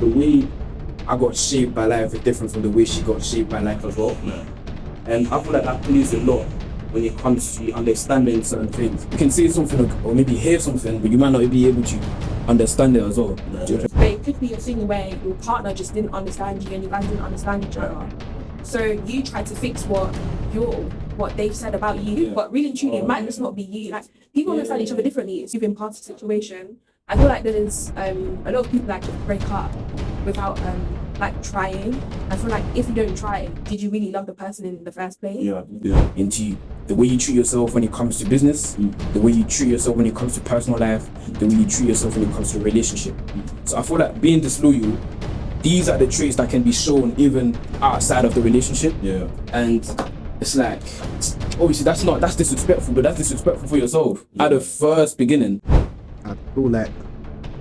the way I got shaped by life is different from the way she got shaped by life as well. Yeah. And I feel like that plays a lot when it comes to understanding certain things. You can say something or maybe hear something, but you might not be able to understand it as well. But it could be a thing where your partner just didn't understand you and you guys didn't understand each other. So you tried to fix what they've said about you, but really and truly it might just not be you. Like, people understand each other differently. It's even past the situation. I feel like there's a lot of people that just break up without like trying. I feel like if you don't try, did you really love the person in the first place? Into the way you treat yourself when it comes to business, the way you treat yourself when it comes to personal life, the way you treat yourself when it comes to relationship. So I feel like being disloyal, these are the traits that can be shown even outside of the relationship. Yeah. And it's like, obviously that's disrespectful, but that's disrespectful for yourself at the first beginning. I feel like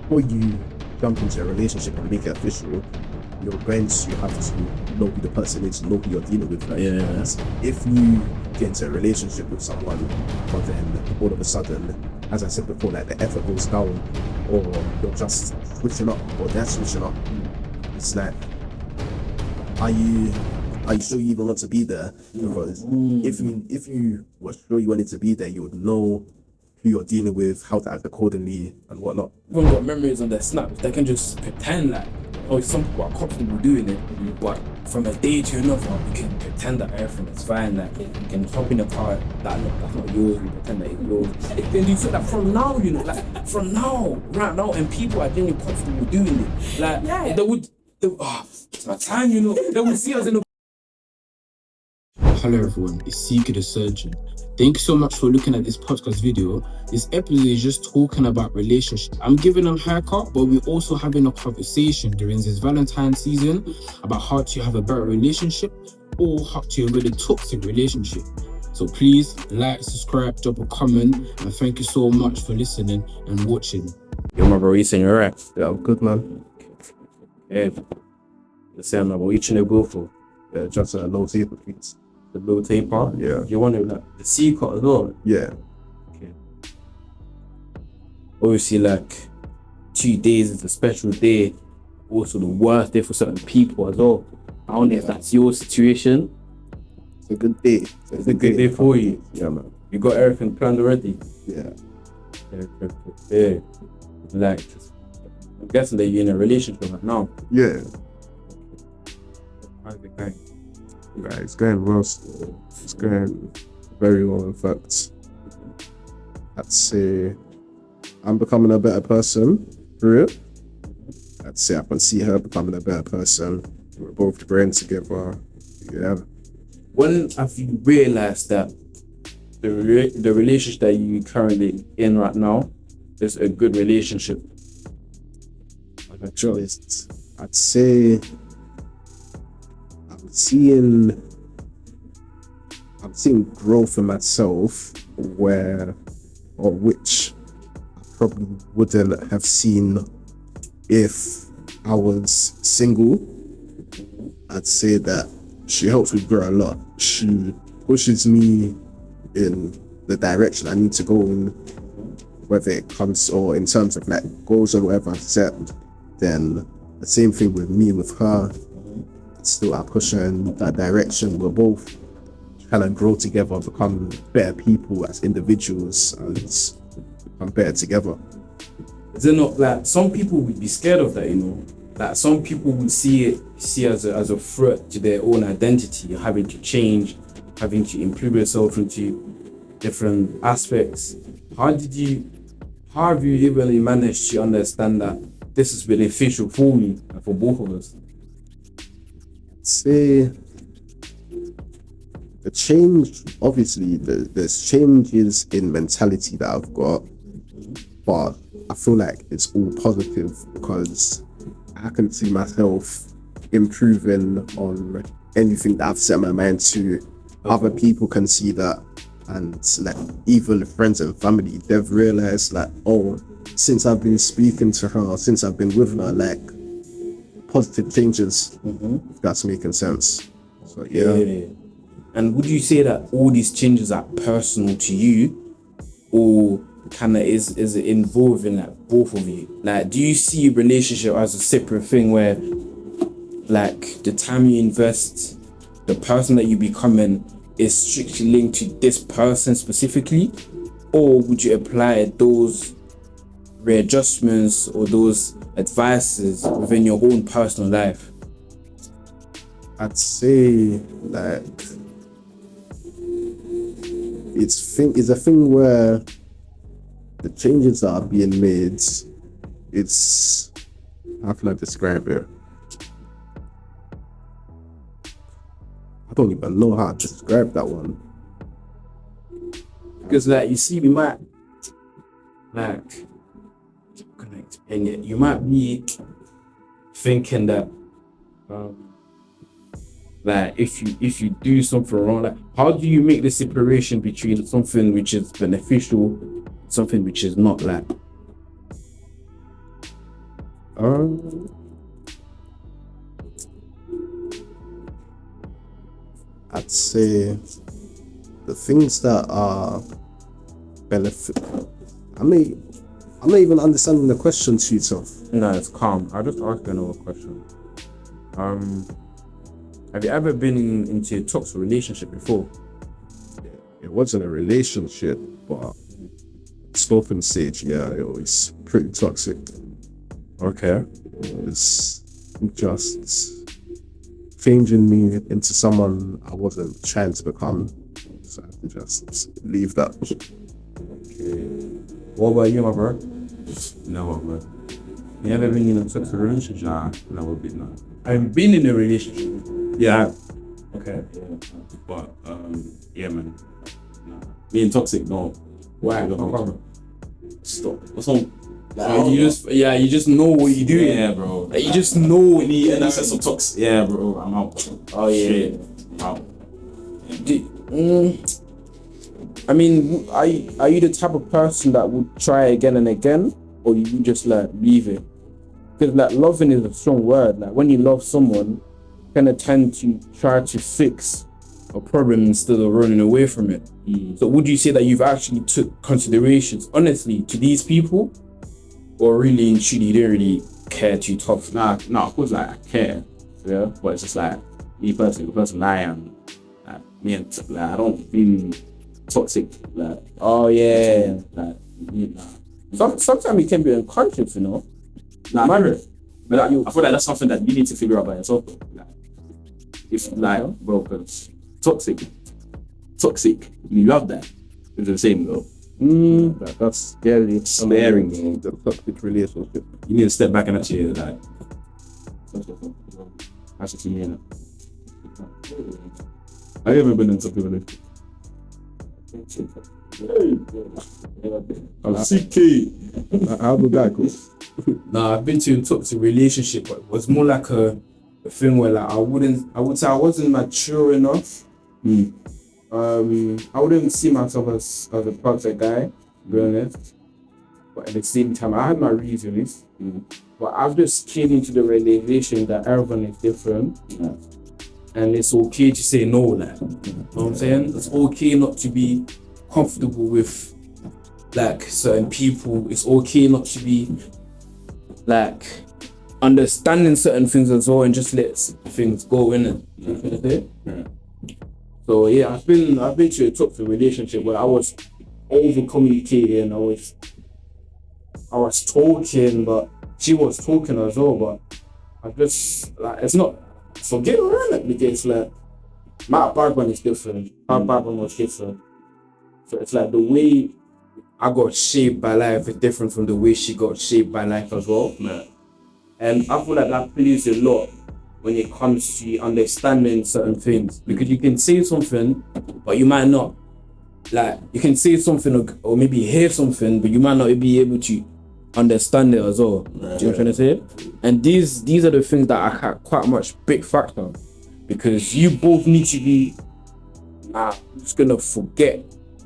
before you jump into a relationship and make it official, you're going to have to know who the person is, know who you're dealing with. Right? If you get into a relationship with someone, but then all of a sudden, as I said before, like the effort goes down, or you're just switching up, or they're switching up, it's like, are you sure you even want to be there? Because if you were sure you wanted to be there, you would know who you're dealing with, how to act accordingly, and whatnot. Everyone got memories on their snaps. They can just pretend like, some people are comfortable doing it, but from a day to another, you can pretend that everything is fine. Like, you can hop in a car that's not yours, you pretend that it's yours. Then you feel that from now, from now, right now, and people are genuinely comfortable doing it. Like, it's my time, they would see us in the. Hello everyone, it's CkayTheSurgeon. Thank you so much for looking at this podcast video. This episode is just talking about relationships. I'm giving a haircut, but we're also having a conversation during this Valentine season about how to have a better relationship or how to avoid a toxic relationship. So please like, subscribe, drop a comment, and thank you so much for listening and watching. Yo, my bro, you saying you're right? Yeah, I'm good, man. Yeah. The same level, each and every go for. Yeah, just a low taper, please. The low taper? Yeah. You want like the C cut as well? Yeah. Okay. Obviously, like 2 days is a special day. Also the worst day for certain people as well. I don't know if that's your situation. It's a good day. It's a good day for you. Yeah, man. You got everything planned already? Yeah. Yeah. Like, I'm guessing that you're in a relationship right now. Yeah. How's it going? Right, it's going well still. It's going very well, in fact. I'd say I'm becoming a better person through it. I'd say I can see her becoming a better person. We're both growing together. Yeah. When have you realized that the relationship that you're currently in right now is a good relationship? I'm a choice. I'd say I'm seeing growth in myself which I probably wouldn't have seen if I was single. I'd say that she helps me grow a lot. She pushes me in the direction I need to go in, whether it comes or in terms of like goals or whatever I've set. Then the same thing with me, with her. Still I push her in that direction. We're both kind of grow together, become better people as individuals, and become better together. Is it not like some people would be scared of that, Like some people would see as a threat to their own identity, having to change, having to improve yourself into different aspects. How have you even managed to understand that this is beneficial for me and for both of us? Say the change, obviously there's changes in mentality that I've got, but I feel like it's all positive because I can see myself improving on anything that I've set my mind to. Other people can see that, and like even friends and family, they've realized like, oh, since I've been speaking to her, since I've been with her, like positive changes, if that's making sense. So yeah. And would you say that all these changes are personal to you, or kind of is involving like both of you? Like, do you see relationship as a separate thing where, like, the time you invest, the person that you becoming is strictly linked to this person specifically, or would you apply those readjustments or those advices within your own personal life? I'd say like it's a thing where the changes that are being made, it's, how can I describe it? I don't even know how to describe that one. Because like you see, we might like connect, and you might be thinking that like if you do something wrong, like how do you make the separation between something which is beneficial, something which is not? Like I'd say the things that are benefit. I'm not even understanding the question to yourself. no, it's calm. I'll just ask you another question. Have you ever been into a toxic relationship before? It wasn't a relationship, but sloping stage, yeah, it was pretty toxic. Okay. It's just changing me into someone I wasn't trying to become. So I have to just leave that. What about you, my bro? No, bro. You ever been in a toxic relationship? Nah, never been that. I've been in a relationship. Yeah, Okay. but yeah, man. Nah. Being toxic, no. Why? No No problem. Stop. What's wrong? You just know what you're doing. Yeah, bro. Like, you just know what Any you're sense of toxic? Yeah, bro. I'm out. Oh yeah. Shit. I'm out. I mean, are you the type of person that would try again and again, or you just like leave it? Because like loving is a strong word. Like when you love someone, you kind of tend to try to fix a problem instead of running away from it. So would you say that you've actually took considerations honestly to these people, or really and truly you didn't really care too tough? Nah, of course, like, I care. Yeah, but it's just like, me personally, the person I am, like, me and, like, I don't feel toxic, like, Oh yeah. like, nah. Sometimes it can be unconscious, you know. Nah, Man, but like, I feel like that's something that you need to figure out by yourself. Like, if like, bro, because toxic, you love that. It's the same though. That's scary. Sparing, The toxic relationship. You need to step back and actually like. That's what you mean. Have you ever been in something relationship? CK. How did that go? Nah, I've been to a toxic relationship, but it was more like a thing where like I would say I wasn't mature enough. I wouldn't see myself as a perfect guy, to be honest. But at the same time, I had my reasons. But I've just came into the realization that everyone is different. And it's okay to say no, like, you know what I'm saying? It's okay not to be comfortable with like certain people. It's okay not to be like understanding certain things as well, and just let things go in it. So yeah, I've been to a toxic relationship where I was over communicating. I was talking, but she was talking as well. But I just like, it's not forget around it, because like my background is different. Her background was different. So it's like the way I got shaped by life is different from the way she got shaped by life as well. And I feel like that plays a lot when it comes to understanding certain things, because you can say something, but you might not. Like you can say something or maybe hear something, but you might not be able to understand it as well. Do you know what I'm trying to say? And these are the things that are quite much big factor, because you both need to be. I'm just gonna forget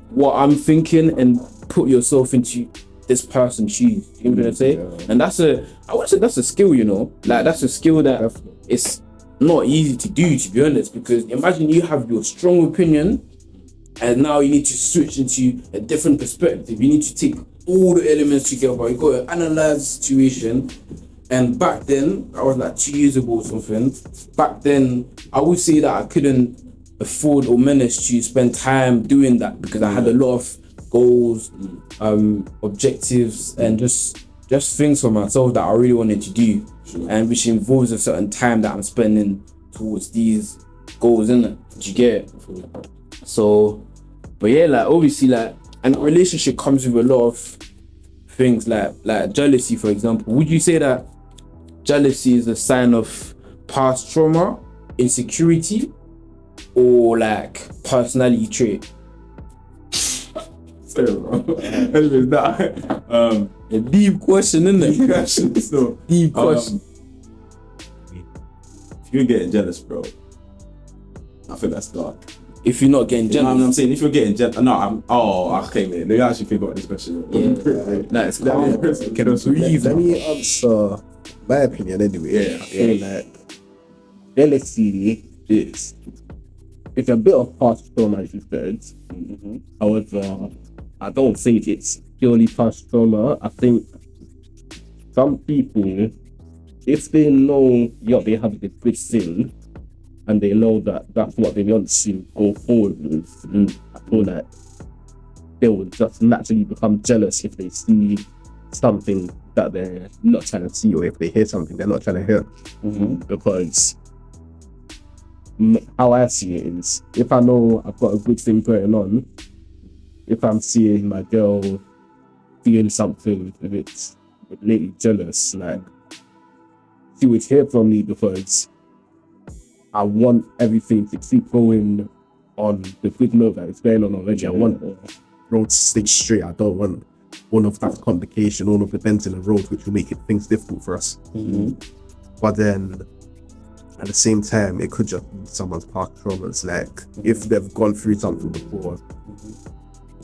what I'm thinking and put yourself into this person's shoes. You know what I'm saying? And I would say that's a skill, you know. Like that's a skill that it's not easy to do, to be honest, because imagine you have your strong opinion, and now you need to switch into a different perspective. You need to take all the elements together. You got to analyze the situation. And back then, I was like 2 years ago or something. Back then, I would say that I couldn't afford or manage to spend time doing that because I had a lot of goals, objectives, and just things for myself that I really wanted to do, and which involves a certain time that I'm spending towards these goals, innit? Do you get it? So, but yeah, like obviously, like, and a relationship comes with a lot of things, like jealousy, for example. Would you say that jealousy is a sign of past trauma, insecurity, or like personality trait? Sorry, bro. Anyways, nah. A deep question, isn't it? So, Deep question. if you're getting jealous, bro, I think that's dark. If you're not getting You know what jealous, I'm saying? If you're getting jealous, no, okay, man. Let me actually think about this question. it's Can I breathe? Let me answer my opinion anyway. Like, jealousy is it's a bit of past trauma, as you said. However, I don't think it's purely past trauma. I think some people, if they know they have a good thing and they know that that's what they want to go forward with, I feel like they will just naturally become jealous if they see something that they're not trying to see, or if they hear something they're not trying to hear. Because how I see it is, if I know I've got a good thing going on, if I'm seeing my girl feeling something a bit lately jealous, like, she would hear from me because I want everything to keep going on the good note that it's going on already. I want the road to stay straight. I don't want all of that complication, all of the bends in the road, which will make things difficult for us. But then at the same time, it could just be someone's past traumas. Like, if they've gone through something before,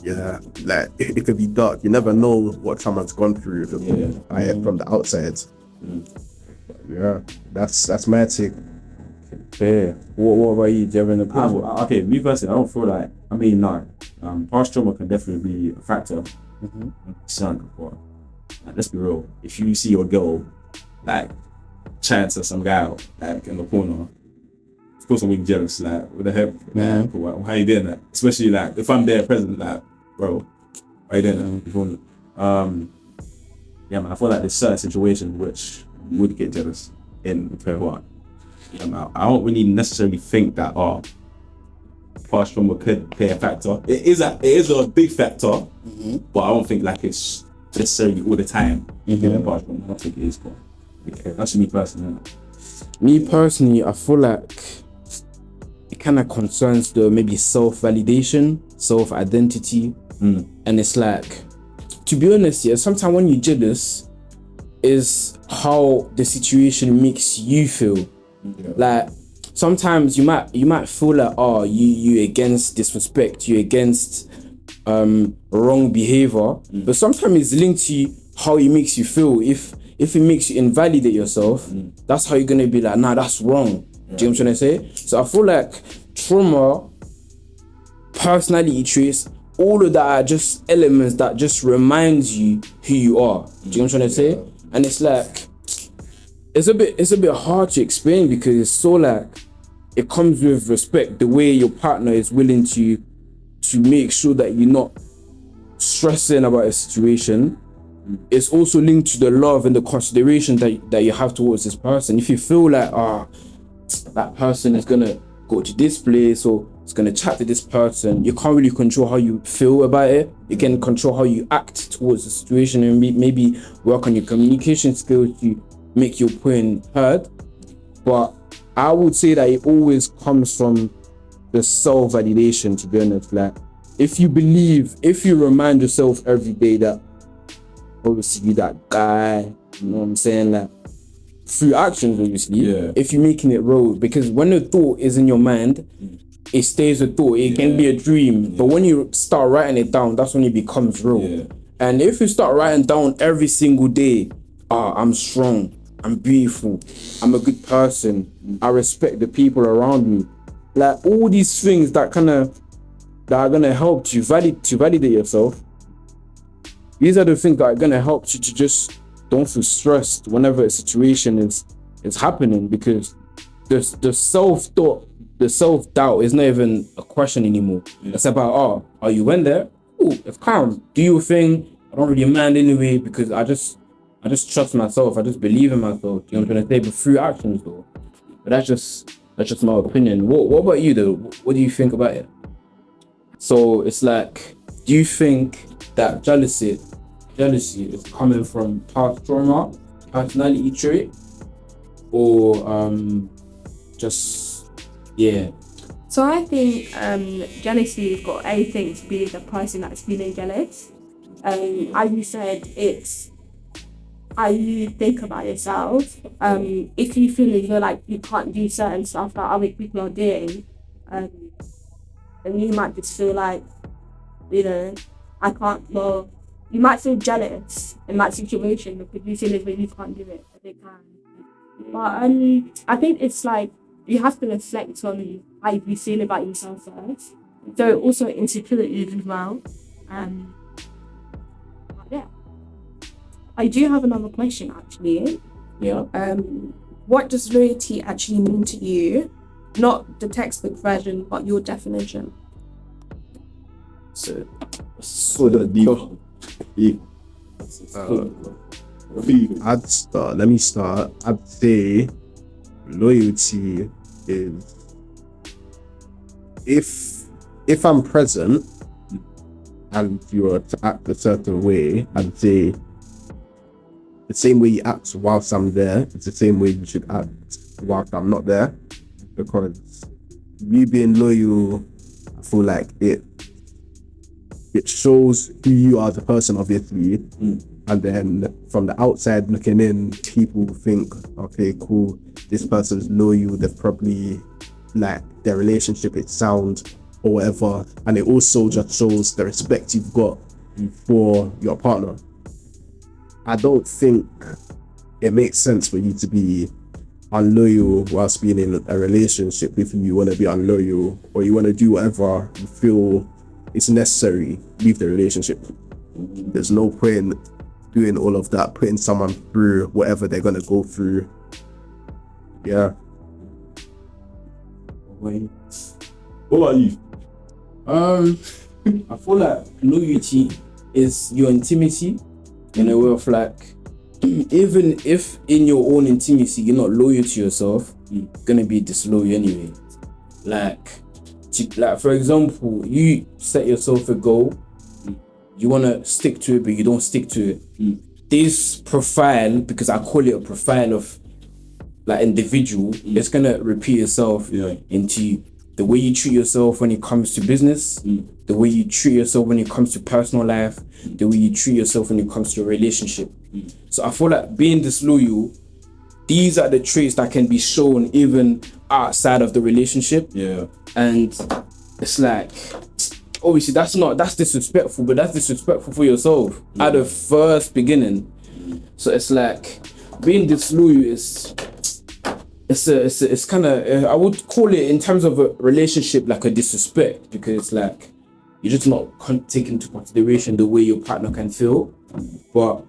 yeah, like it could be dark. You never know what someone's gone through from the outside. Yeah, that's my take. fair. What about you? Do you have an opinion? Okay, me personally, I don't feel like, past trauma can definitely be a factor. Let's be real. If you see your girl like chatting to some guy like in the corner, of course I'm being jealous. Like, what the heck, man? How you doing that? Especially like if I'm there present, like, bro, why you doing that? Yeah, man. I feel like there's certain situations which would get jealous in per one. I don't really necessarily think that past trauma could play a factor. It is a big factor, but I don't think like it's necessarily all the time. Past trauma, I don't think it is. That's me personally. Me personally, I feel like it kind of concerns the maybe self-validation, self-identity, and it's like, to be honest, yeah, sometimes when you're jealous, is how the situation makes you feel. Like, sometimes you might feel like, you against disrespect, you against wrong behavior, but sometimes it's linked to how it makes you feel. If it makes you invalidate yourself, that's how you're gonna be like, nah, that's wrong. Do you know what I'm trying to say? So I feel like trauma, personality traits, all of that are just elements that just reminds you who you are. Do you know what I'm trying to say? And it's like, it's a bit hard to explain because it's so like, it comes with respect, the way your partner is willing to make sure that you're not stressing about a situation. It's also linked to the love and the consideration that you have towards this person. If you feel like, that person is gonna go to this place or it's gonna chat to this person, you can't really control how you feel about it. You can control how you act towards the situation and maybe work on your communication skills to make your point heard. But I would say that it always comes from the self-validation, to be honest. Like, if you remind yourself every day that obviously you that guy, you know what I'm saying? Like, through actions, obviously. Yeah. If you're making it real, because when the thought is in your mind, it stays a thought. It can be a dream. But when you start writing it down, that's when it becomes real. Yeah. And if you start writing down every single day, I'm strong, I'm beautiful, I'm a good person, I respect the people around me. Like, all these things that kind of that are gonna help you validate yourself. These are the things that are gonna help you to just don't feel stressed whenever a situation is happening, because the self-doubt is not even a question anymore. It's about, oh, you went there? Ooh, it's calm. Do your thing. I don't really mind anyway, because I just trust myself. I just believe in myself. You know what I'm trying to say? But through actions though. But that's just my opinion. What about you though? What do you think about it? So it's like, do you think that jealousy is coming from past trauma, personality trait, or So I think jealousy has got everything to be the person that's feeling jealous. As you said, it's how you think about yourself. If you feel as though like you can't do certain stuff that other people are doing, then you might just feel like, I can't. Well, you might feel jealous in that situation because you feel as though you can't do it, but they can. But I think it's like you have to reflect on how you feel about yourself first. So also insecurities as well. Yeah. I do have another question actually. Yeah. What does loyalty actually mean to you? Not the textbook version, but your definition. So the deep. Let me start. I'd say loyalty is if I'm present and you're to act a certain way, I'd say the same way you act whilst I'm there, it's the same way you should act whilst I'm not there. Because you being loyal, I feel like it shows who you are as a person, obviously. And then from the outside looking in, people think, okay, cool, this person's loyal, they're probably like their relationship is sound or whatever. And it also just shows the respect you've got for your partner. I don't think it makes sense for you to be unloyal whilst being in a relationship if you want to be unloyal or you want to do whatever you feel is necessary. Leave the relationship. There's no point doing all of that, putting someone through whatever they're gonna go through. Yeah. What about you? I feel like loyalty is your intimacy in a way of like, even if in your own intimacy you're not loyal to yourself, you're gonna be disloyal anyway. Like for example, you set yourself a goal, you wanna stick to it, but you don't stick to it. This profile, because I call it a profile of like individual, it's gonna repeat itself into the way you treat yourself when it comes to business, the way you treat yourself when it comes to personal life, the way you treat yourself when it comes to a relationship. So I feel like being disloyal, these are the traits that can be shown even outside of the relationship. Yeah. And it's like, obviously that's disrespectful, but that's disrespectful for yourself at the first beginning. So it's like being disloyal is it's kind of I would call it in terms of a relationship like a disrespect, because it's like you're just not taking into consideration the way your partner can feel. But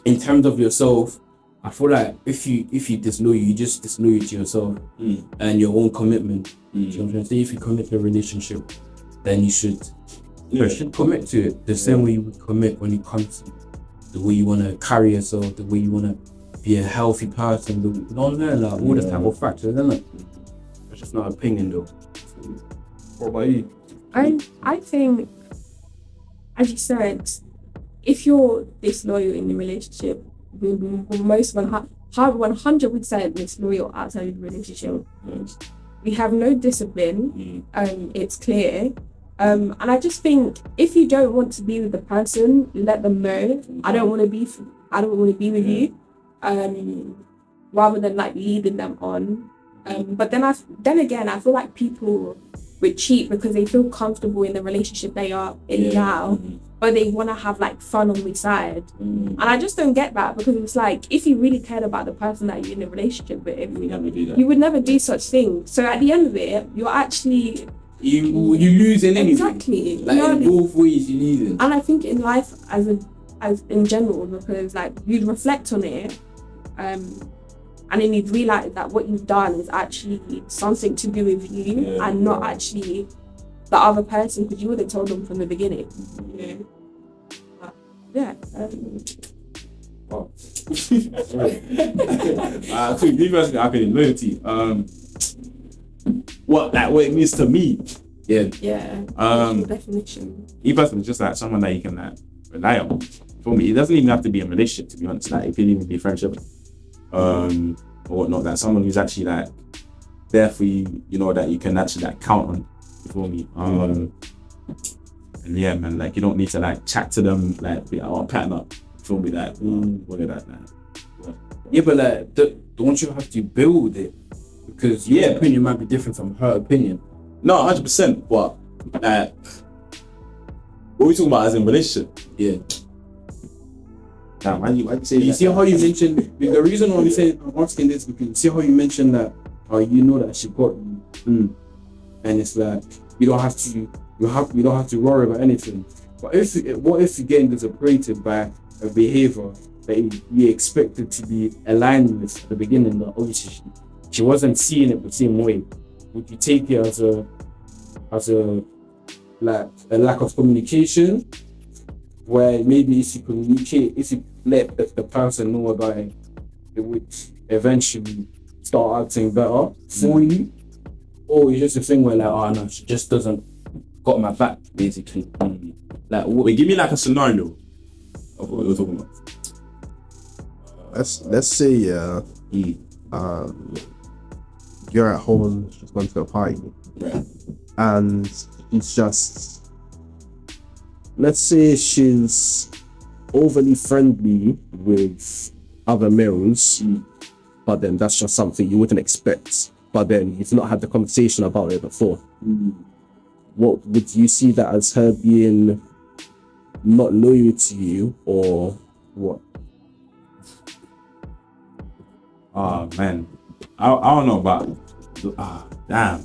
in terms of yourself, I feel like if you disloyal, you just disloyal to yourself and your own commitment. You know what I'm trying to say? If you commit to a relationship, then you should commit to it the same way you would commit when it comes to the way you want to carry yourself, the way you want to be a healthy person, all this type of factors, isn't it? That's just not opinion though. What about you? I think, as you said, if you're disloyal in the relationship, most 100% disloyal outside of the relationship. We have no discipline. It's clear. And I just think if you don't want to be with the person, let them know. I don't want to be with you. Rather than like leading them on. But then again, I feel like people would cheat because they feel comfortable in the relationship they are in now, but they want to have like fun on the side. And I just don't get that, because it's like, if you really cared about the person that you're in a relationship with, you would never do such things. So at the end of it, you're actually you losing anyway. Exactly. Like in both ways, you losing. And I think in life as in general, because like you'd reflect on it, and then you'd realize that what you've done is actually something to do with you and not actually the other person, because you would have told them from the beginning. You know? Yeah. Oh. I think me personally, I can loyalty. What it means to me. Yeah. Definition. Me personally, just like someone that you can like rely on. For me, it doesn't even have to be a relationship. To be honest, like it could even be a friendship, or whatnot. Like someone who's actually like there for you. You know that you can actually like count on. For me, and yeah, man, like you don't need to like chat to them like be like, pattern up. Feel me, like what is that, man? Yeah, but like, don't you have to build it? Because your opinion might be different from her opinion. No, 100%. But like, what are we talking about as in relationship? Yeah. Damn, why you say You that? see how you mentioned the reason why I'm asking this, because you see how you mentioned that you know that she got you, and it's like you don't have to worry about anything. But what if you're getting disappointed by a behavior that you expected to be aligned with at the beginning, that obviously she wasn't seeing it the same way? Would you take it as a like a lack of communication, where maybe if you communicate, if you let the person know about it, it would eventually start acting better for you? Or it's just a thing where like, oh no, she just doesn't got my back, basically. Like, Wait, give me like a scenario of what you're talking about. Let's say you're at home, just gone to a party, Right. and it's just, let's say she's overly friendly with other males, but then that's just something you wouldn't expect. But then you've not had the conversation about it before. What would you see that as her being not loyal to you, or what? Oh man, I don't know about. Damn.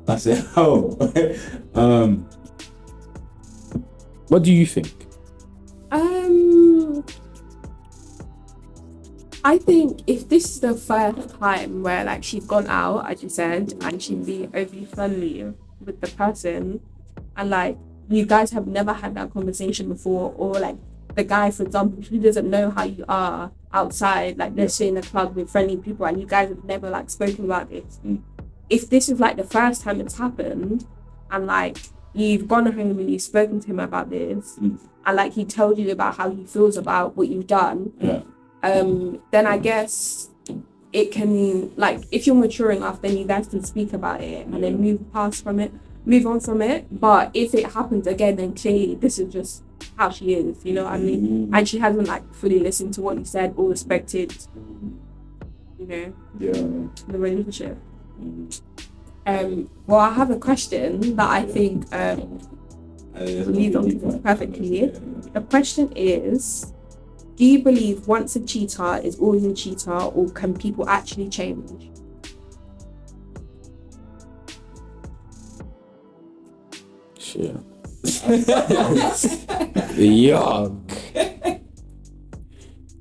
I said, oh. what do you think? I think if this is the first time where like she's gone out, as you said, and she's being overly friendly with the person, and like you guys have never had that conversation before, or like the guy, for example, he doesn't know how you are outside, like let's say in a club with friendly people, and you guys have never like spoken about this. If this is like the first time it's happened, and like you've gone home and you've spoken to him about this, and like he told you about how he feels about what you've done, then I guess it can, like, if you're mature enough, then you guys can speak about it and then move on from it. But if it happens again, then clearly this is just how she is, you know what I mean? And she hasn't like fully listened to what you said or respected, you know, the relationship. Well, I have a question that I think leads on to this perfectly. The question is, do you believe once a cheater is always a cheater, or can people actually change? Sure. Yuck.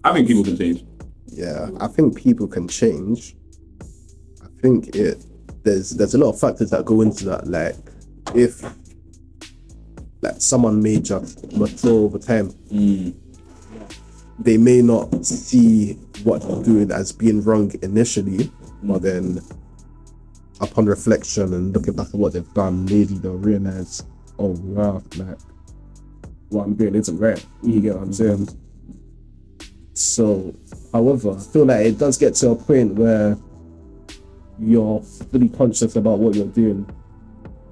I think people can change. Yeah, I think people can change. I think there's a lot of factors that go into that. Like, if like someone may just mature over time, they may not see what they're doing as being wrong initially, but then upon reflection and looking back at what they've done, maybe they'll realize, oh wow, like what I'm doing isn't right. You get what I'm saying? So, however, I feel like it does get to a point where you're fully conscious about what you're doing.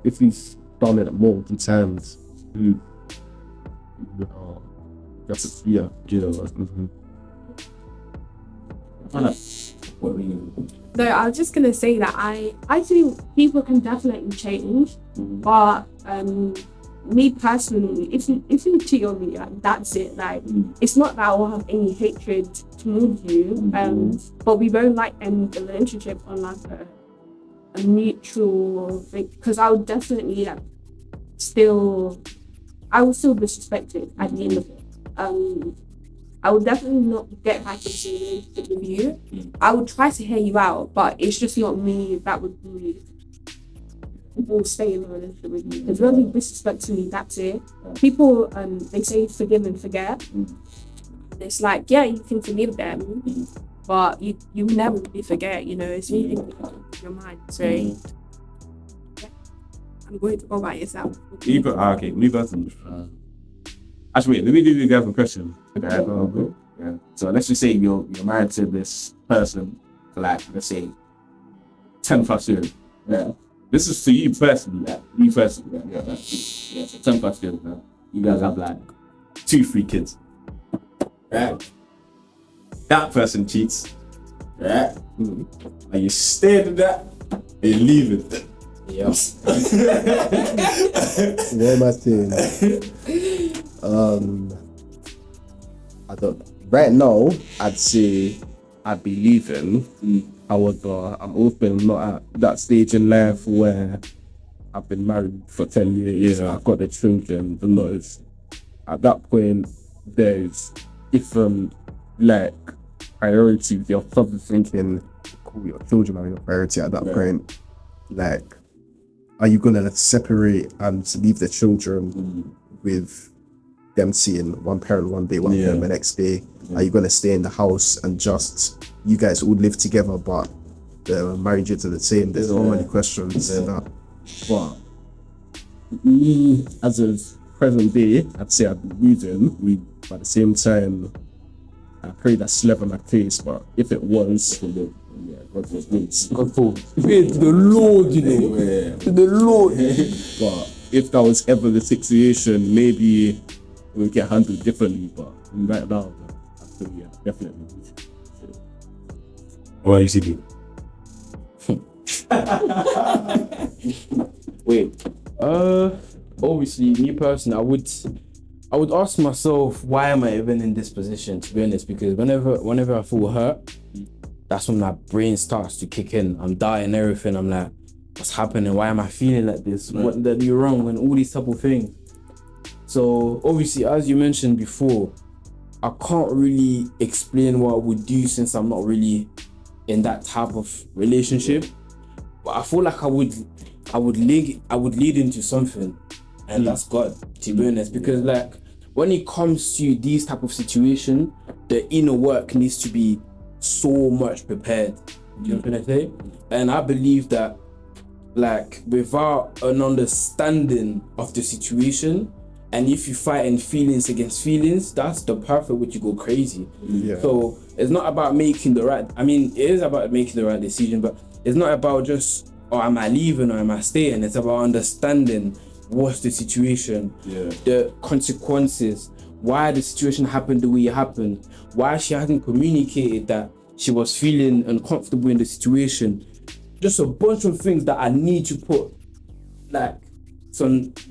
If you've done it multiple times, you know, that's yeah. No, I was just gonna say that I think people can definitely change, but me personally, if you cheat on me, like that's it. Like it's not that I will have any hatred towards you, but we won't like end the relationship on like a mutual thing, because I would definitely like I would still be disrespected at the end of it. I would definitely not get back into a relationship with you. I would try to hear you out, but it's just not me that would be will stay in a relationship with you. Because when you disrespect me, that's it. People they say forgive and forget. It's like, yeah, you can forgive them, but you never really forget, you know, it's really in your mind. So yeah, I'm going to go by yourself. Okay, new person. Actually, wait, let me give you guys a question. Okay. Yeah. So let's just say you're married to this person for like, let's say 10 plus years. Yeah. This is for you personally, yeah. You personally, yeah. Yeah. So 10 plus years now. You guys have like 2-3 kids. Right. That person cheats. Right. And you stay to that and you leave it. Yes. What am I saying? I don't. Right now, I'd say I'd be leaving. However, I'm open. I'm not at that stage in life where I've been married for 10 years. I've got the children. The laws. At that point, there's different like priorities. You're probably thinking, cool, your children are your priority at that point. Like, are you gonna separate and leave the children with them seeing one parent one day, one parent the next day? Are you gonna stay in the house and just you guys all live together but the marriages are the same? There's so many questions in that. But me, as of present day, I'd say I'd be losing. But at the same time, I pray that's never my case. But if it was, God forbid. God forbid, the Lord, you know, the Lord. But if that was ever the situation, maybe it would get handled differently. But right now, I feel definitely. What are you seeking? Wait. Obviously, me personally, I would ask myself, why am I even in this position? To be honest, because whenever I feel hurt, that's when my brain starts to kick in. I'm dying, everything. I'm like, what's happening? Why am I feeling like this? What did I do wrong? And all these type of things. So obviously, as you mentioned before, I can't really explain what I would do since I'm not really in that type of relationship. But I feel like I would lead into something, and that's God, to be honest. Because like when it comes to these type of situation, the inner work needs to be so much prepared. Do you know what I'm saying? And I believe that like without an understanding of the situation, and if you fight in feelings against feelings, that's the perfect way to go crazy. So it's not about making the right, I mean, it is about making the right decision, but it's not about just, oh, am I leaving or am I staying? It's about understanding what's the situation, the consequences, why the situation happened the way it happened, why she hadn't communicated that she was feeling uncomfortable in the situation. Just a bunch of things that I need to put, like,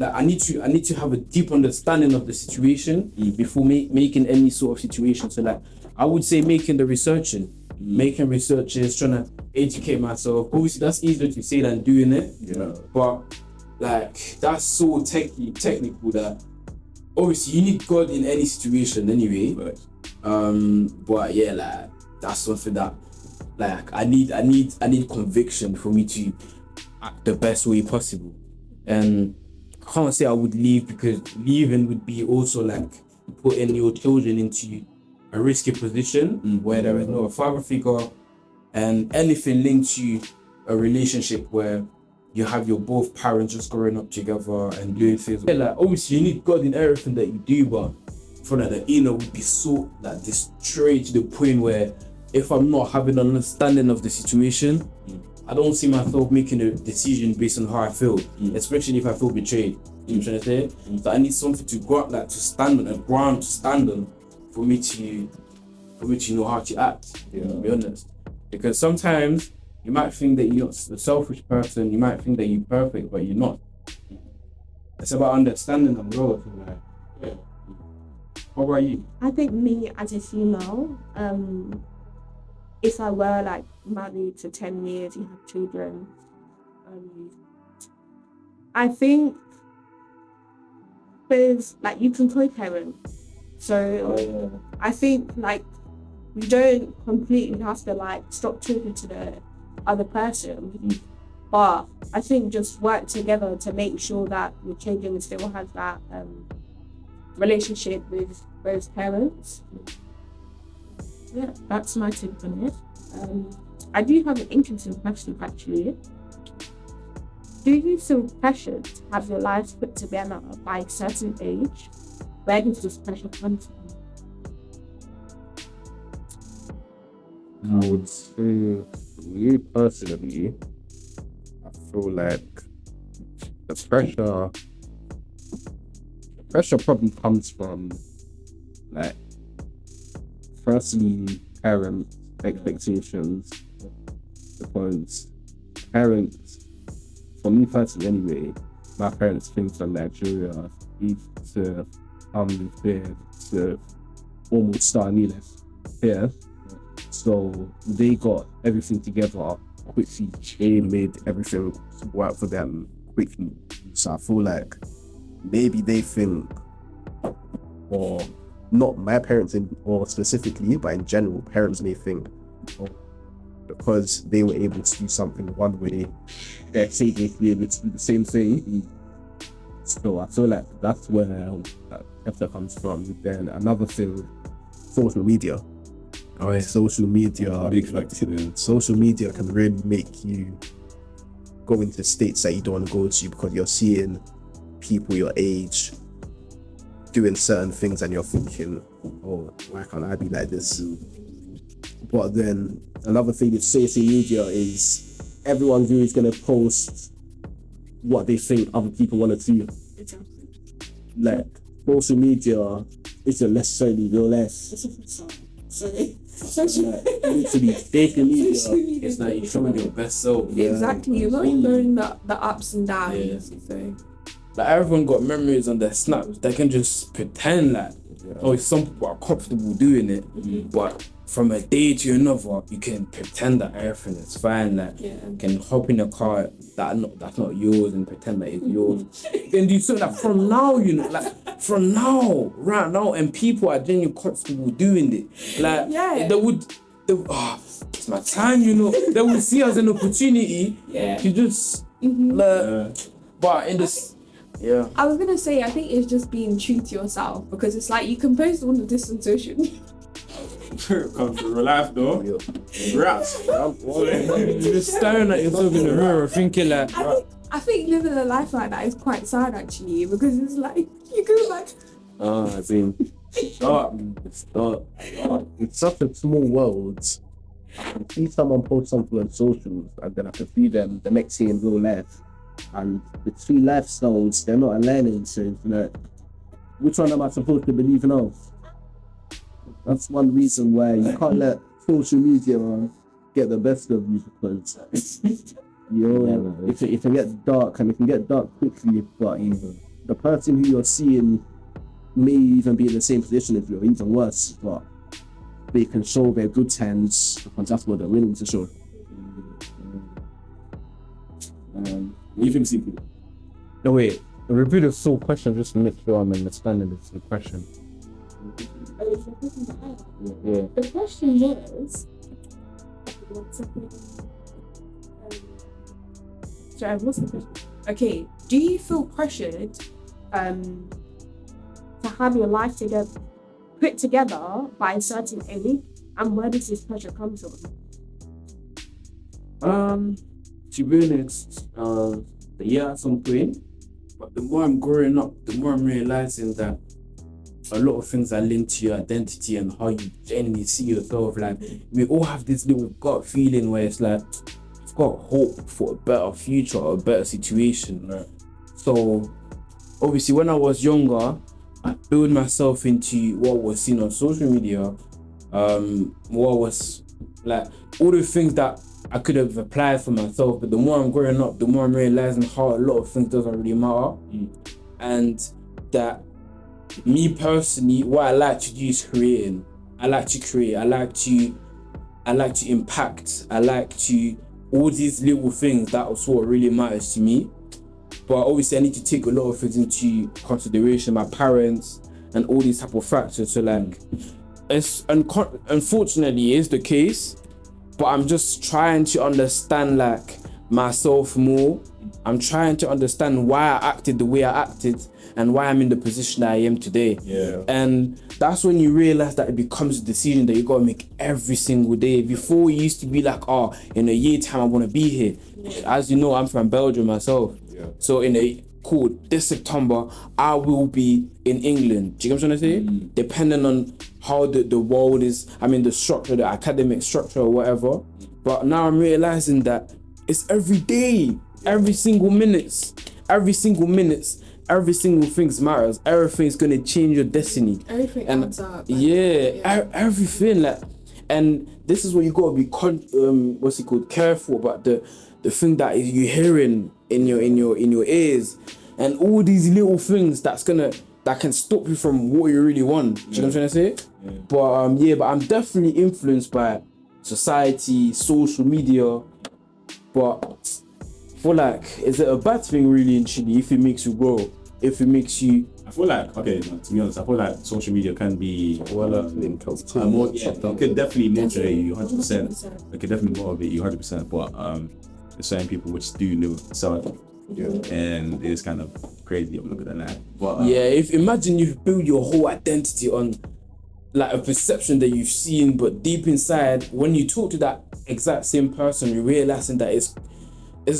I need to have a deep understanding of the situation before making any sort of situation. So like, I would say making researches, trying to educate myself. Obviously, that's easier to say than doing it. But like, that's so technical that obviously you need God in any situation anyway. But yeah, like that's something that like I need conviction for me to act the best way possible. And I can't say I would leave, because leaving would be also like putting your children into a risky position where there is no father figure, and anything linked to a relationship where you have your both parents just growing up together and doing things. Yeah, like obviously you need God in everything that you do, but for that the inner would be so like destroyed to the point where if I'm not having an understanding of the situation, I don't see myself making a decision based on how I feel, especially if I feel betrayed. You know what I'm trying to say? So I need something to go out, like to stand on, a ground to stand on, for me to know how to act. To be honest, because sometimes you might think that you're a selfish person, you might think that you're perfect, but you're not. It's about understanding and growth. Like, What about you? I think me as a female, if I were like married to 10 years, you have children, I think there's like you can co-parent, so I think like we don't completely have to like stop talking to the other person, but I think just work together to make sure that your children still has that relationship with both parents. Yeah, that's my take on it. I do have an interesting question actually. Do you feel pressured to have your lives put together by a certain age? Where does this pressure come from? I would say, me personally, I feel like the pressure probably comes from, like, firstly, parent expectations, because parents, for me personally anyway, my parents came from Nigeria, used to live here, to almost start a new life here. So they got everything together quickly. They made everything work for them quickly. So I feel like maybe they think, or not my parents or specifically, but in general, parents may think, oh, because they were able to do something one way, they're able to do the same thing. So I feel like that's where that pressure comes from. Then another thing, social media. Oh yeah. Social media, Big factor. social media can really make you go into states that you don't want to go to, because you're seeing people your age doing certain things and you're thinking, oh, why can't I be like this? But then another thing with social media is everyone's always going to post what they think other people want to do. Like, social media isn't necessarily real life. Literally, social media. It's like you're showing your best self. Exactly, you're not ignoring the ups and downs. So. Like everyone got memories on their snaps. They can just pretend like, oh, some people are comfortable doing it, but from a day to another, you can pretend that everything is fine. Like, you can hop in a car that's not yours and pretend that it's yours. You can do something like from now, you know, like from now, right now, and people are genuinely comfortable doing it. Like, it's my time, you know. They would see as an opportunity to just, but in this. Yeah. I was gonna say, I think it's just being true to yourself, because it's like you can post all of this on social media. Comes to real life though. Rats. You're just staring at yourself in the mirror thinking like, I think living a life like that is quite sad actually, because it's like you go back. I mean, it's such a small world. I can see someone post something on socials and then I can see them the next day in real life. And the two lifestyles, they're not aligning, so it's like, which one am I supposed to believe in? That's one reason why you can't let social media get the best of you, because it can get dark, and it can get dark quickly, but the person who you're seeing may even be in the same position as you, or even worse, but they can show their good times because that's what they're willing to show. You think CK? No, wait. Repeat the full question just to make sure I'm understanding the question. Yeah. The question was. Sorry, what's the question? Okay, do you feel pressured to have your life put together by a certain age, and where does this pressure come from? To be honest, at some point, but the more I'm growing up, the more I'm realizing that a lot of things are linked to your identity and how you genuinely see yourself. Like, we all have this little gut feeling where it's like, I've got hope for a better future or a better situation. Right? So, obviously, when I was younger, I built myself into what was seen on social media, what was like all the things that I could have applied for myself. But the more I'm growing up, the more I'm realizing how a lot of things doesn't really matter, and that me personally, what I like to do is creating. I like to create. I like to impact. I like to all these little things that was what really matters to me. But obviously I need to take a lot of things into consideration, my parents and all these type of factors. So like, it's unfortunately is the case, but I'm just trying to understand like myself more. I'm trying to understand why I acted the way I acted and why I'm in the position that I am today. Yeah. And that's when you realize that it becomes a decision that you gotta make every single day. Before it used to be like, oh, in a year time I wanna be here. As you know, I'm from Belgium myself. So this September, I will be in England. Do you get what I'm trying to say? Depending on how the world is, the structure, the academic structure or whatever. But now I'm realizing that it's every day, every single minute, every single thing matters. Everything's gonna change your destiny. Everything adds up. Everything like, and this is what you gotta be careful about the thing that you hearing in your ears, and all these little things that can stop you from what you really want. Do you know what I'm trying to say? But I'm definitely influenced by society, social media. But I feel like, is it a bad thing really in Chile if it makes you grow? If it makes you... I feel like, to be honest, I feel like social media can be it could definitely motivate you 100%. It could definitely motivate you 100%. But there's certain people which do live self, and it's kind of crazy. I'm looking at that. But if imagine you've built your whole identity on like a perception that you've seen, but deep inside, when you talk to that exact same person, you're realizing that it's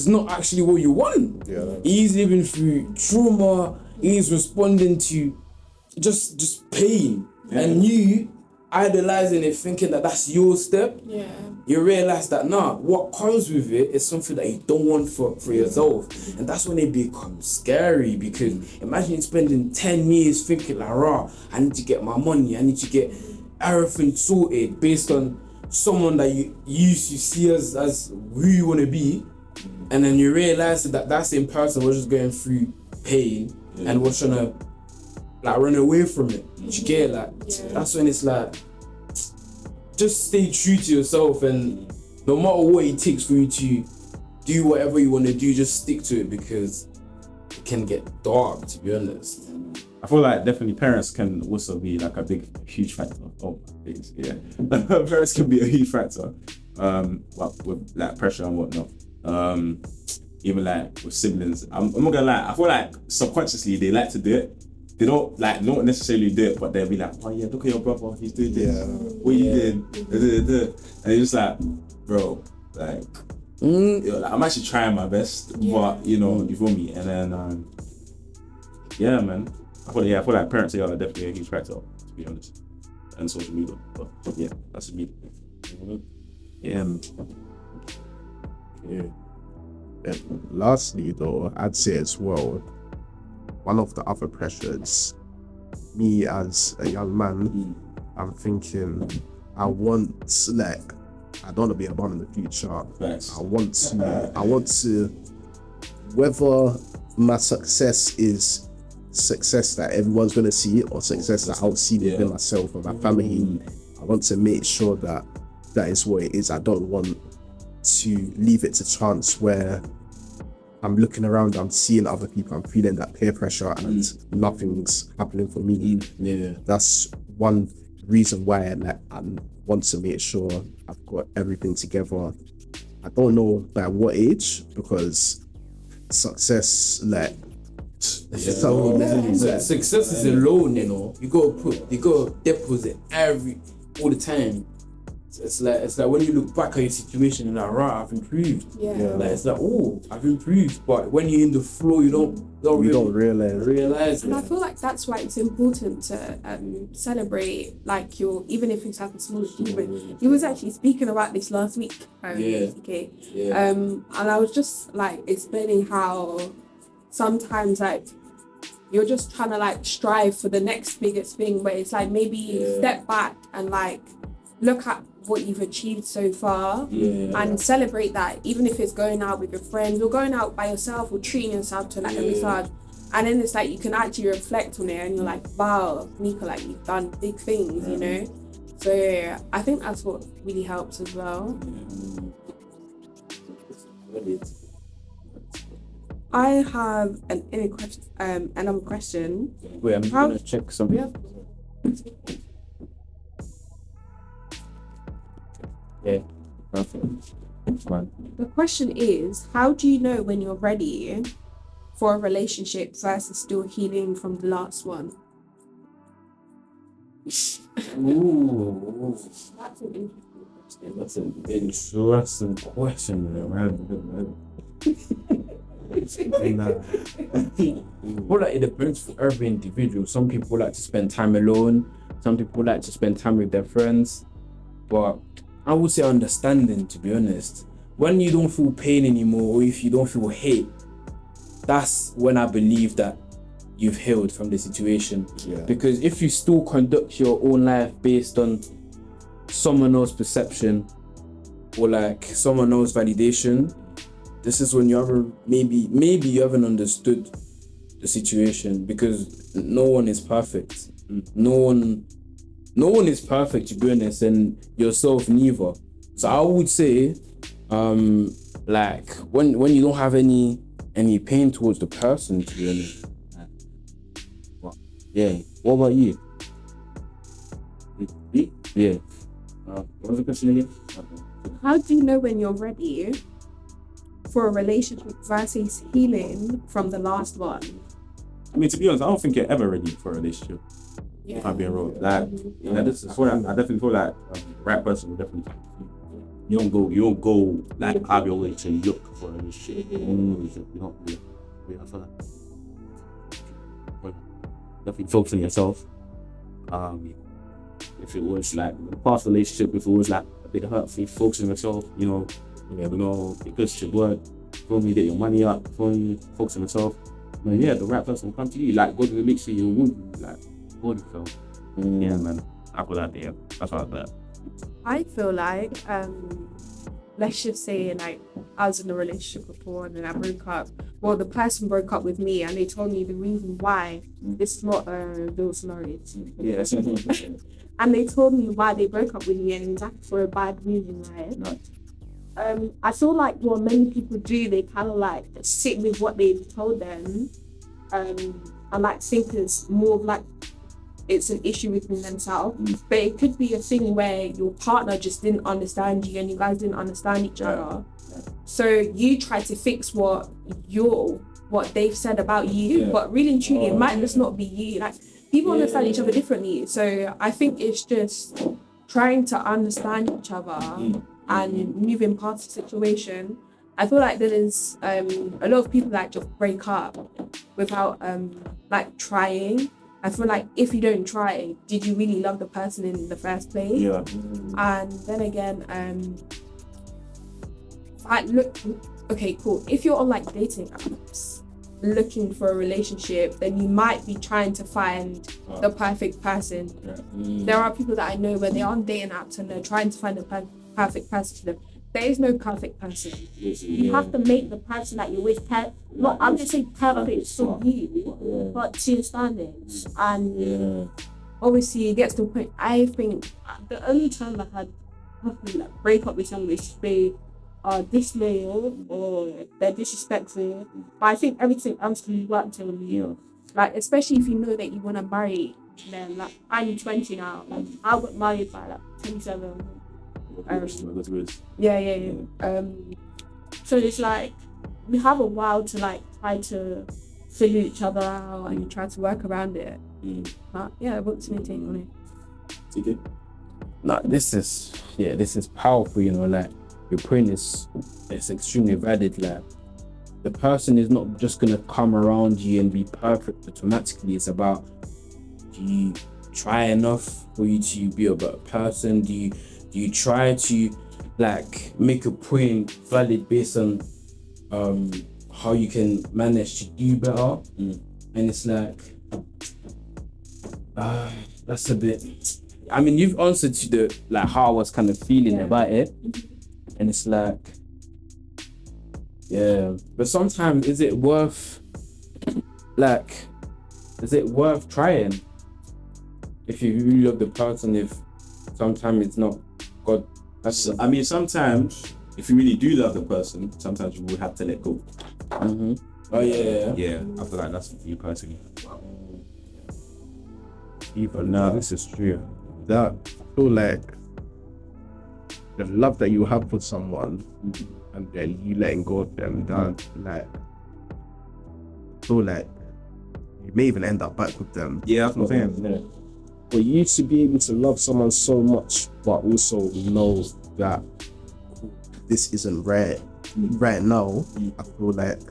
not actually what you want. He's living through trauma. He's responding to just pain, and you idolizing it, thinking that that's your step. You realize that what comes with it is something that you don't want for yourself, and that's when it becomes scary. Because imagine spending 10 years thinking like, I need to get my money, I need to get everything sorted based on someone that you used to see as who you want to be, and then you realize that same person was just going through pain and was trying to like run away from it. You get that's when it's like, just stay true to yourself, and no matter what it takes for you to do whatever you want to do, just stick to it, because it can get dark, to be honest. I feel like definitely parents can also be like huge factor. Parents can be a huge factor, with like pressure and whatnot. Even like with siblings, I'm not gonna lie, I feel like subconsciously they like to do it. They don't necessarily do it, but they'll be like, oh yeah, look at your brother, he's doing this. What you did? And it's just like, bro, like, I'm actually trying my best, but you feel me? And then, man, I feel like parents are definitely a huge factor, to be honest, and social media. But yeah, that's me. And lastly, though, I'd say as well, one of the other pressures, me as a young man, I'm thinking, I don't want to be a bum in the future. Thanks. I want to, whether my success is success that everyone's going to see, or success that I'll see within myself and my family, I want to make sure that is what it is. I don't want to leave it to chance where I'm looking around, I'm seeing other people, I'm feeling that peer pressure and nothing's happening for me. That's one reason why I want to make sure I've got everything together. I don't know by what age, because success, success is a loan, you gotta deposit all the time. It's like when you look back at your situation and like, I've improved. It's like, I've improved. But when you're in the flow, you don't realize. And I feel like that's why it's important to celebrate like even if it's like a small achievement. He was actually speaking about this last week. Ckay. And I was just like explaining how sometimes like you're just trying to like strive for the next biggest thing, but it's like maybe step back and like look at what you've achieved so far and celebrate that, even if it's going out with your friends or going out by yourself or treating yourself to like a massage. And then it's like you can actually reflect on it and you're like, wow, Nika, like you've done big things, So I think that's what really helps as well. I have another question. Wait, I'm just How- gonna check something. Yeah, perfect. Fine. The question is, how do you know when you're ready for a relationship versus still healing from the last one? Ooh, That's an interesting question. that's an interesting question, man. Well, like, it depends for every individual. Some people like to spend time alone. Some people like to spend time with their friends. But I would say understanding, to be honest. When you don't feel pain anymore, or if you don't feel hate, that's when I believe that you've healed from the situation. Yeah. Because if you still conduct your own life based on someone else's perception or like someone else's validation, this is when you haven't maybe you haven't understood the situation, because no one is perfect. No one is perfect, to be honest, and yourself neither. So I would say, like when you don't have any pain towards the person, to be honest. Yeah. What about you? Yeah. What was the question again? How do you know when you're ready for a relationship versus healing from the last one? I mean, to be honest, I don't think you're ever ready for a relationship. If I'm being real, like, this is what I definitely feel like the right person will definitely. You don't go like out of your way to look for a relationship. You don't. I feel like definitely focus on yourself. If it was like a past relationship, if it was like a bit hurt for you, focus on yourself. Get good shit work. Before you get your money up, before you focus on yourself. The right person will come to you. Like, God will make sure you would like hold yourself. Yeah, man. I feel that. Yeah, that's what I thought. I feel like, let's just say, like, I was in a relationship before and then I broke up. Well, the person broke up with me and they told me the reason why. This is not those scenarios. Yeah, And they told me why they broke up with me, and exactly for a bad reason, right? I feel like what many people do, they kind of like sit with what they've told them, and like think it's more of like it's an issue within themselves. But it could be a thing where your partner just didn't understand you and you guys didn't understand each other. So you try to fix what they've said about you, but really and truly, it might just not be you. Like, people understand each other differently. So I think it's just trying to understand each other and moving past the situation. I feel like there is a lot of people that just break up without like trying. I feel like if you don't try, did you really love the person in the first place? Yeah. And then again, okay, cool. If you're on like dating apps looking for a relationship, then you might be trying to find the perfect person. There are people that I know where they're on dating apps and they're trying to find the perfect person for them. There is no perfect person. You have to make the person that you're with not, I'm just saying perfect for you, but to your standards. And obviously it gets to a point, I think the only time I had like break up with somebody is they are disloyal or they're disrespectful. But I think everything else can work till you. Like, especially if you know that you want to marry them. Like, I'm 20 now. I got married by like 27. So it's like we have a while to like try to figure each other out and try to work around it. But yeah, what's your take on it? CK? No, this is powerful, like your point is extremely valid. Like, the person is not just gonna come around you and be perfect automatically. It's about, do you try enough for you to be a better person? Do you try to like make a point valid based on how you can manage to do better? And it's like that's a bit, I mean, you've answered to the like how I was kind of feeling about it, and it's like, but sometimes is it worth trying if you really love the person, if sometimes it's not God? I mean, sometimes if you really do love the person, sometimes you will have to let go. Oh yeah. Yeah, I feel like that's you personally. Even now, this is true. That I feel like the love that you have for someone, and then you letting go of them, that like I feel like you may even end up back with them. Yeah, that's what I'm saying. But you to be able to love someone so much, but also know that this isn't right now. I feel like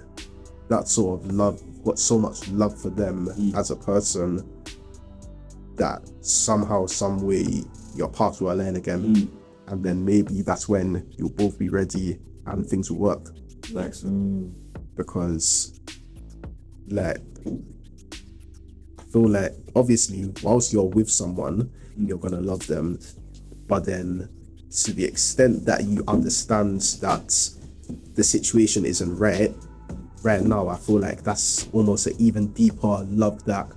that sort of love, got so much love for them as a person, that somehow, some way, your paths will align again, and then maybe that's when you'll both be ready and things will work. Like, Because, like, I feel like obviously, whilst you're with someone, you're gonna love them, but then to the extent that you understand that the situation isn't right now, I feel like that's almost an even deeper love that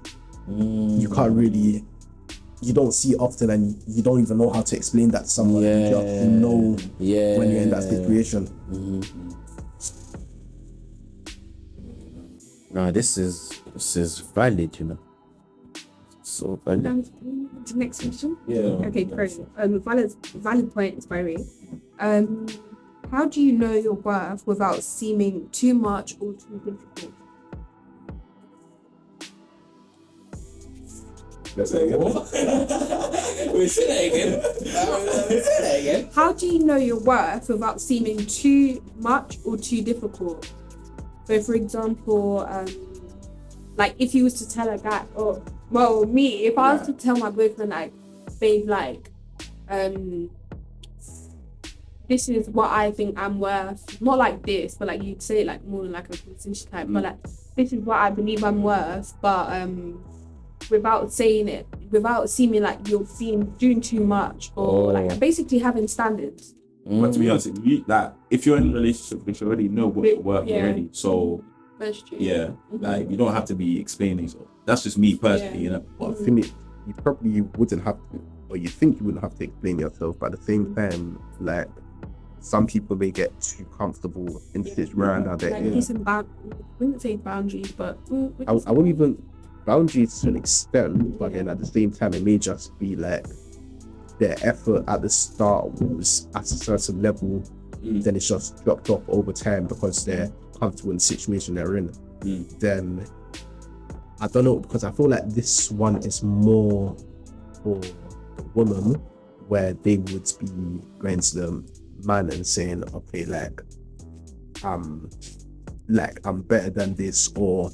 you can't really, you don't see often, and you don't even know how to explain that to someone. You just know when you're in that situation. No, this is valid, you know. So valid. To the next question. Yeah. Okay, great. Valid points by me. How do you know your worth without seeming too much or too difficult? let's say again. Wait, say that again. How do you know your worth without seeming too much or too difficult? So, for example, like if you was to tell a guy, or well, me, if I was to tell my boyfriend, like, babe, like, this is what I think I'm worth. Not like this, but like you'd say it like more like a conversation type. But like, this is what I believe I'm worth. But without saying it, without seeming like you're doing too much, or like basically having standards. But to be honest, if you're in a relationship, you already know what you're worth already. So That's true. yeah, like you don't have to be explaining. So that's just me personally, you know. But I think you probably wouldn't have to, or you think you wouldn't have to explain yourself, but at the same time, like, some people may get too comfortable in this round now that Like decent I wouldn't say boundaries, but I wouldn't even boundaries to an extent, but then at the same time it may just be like their effort at the start was at a certain level, then it's just dropped off over time because they're comfortable in the situation they're in. Then I don't know, because I feel like this one is more for the woman, where they would be going to the man and saying, okay, like I'm better than this, or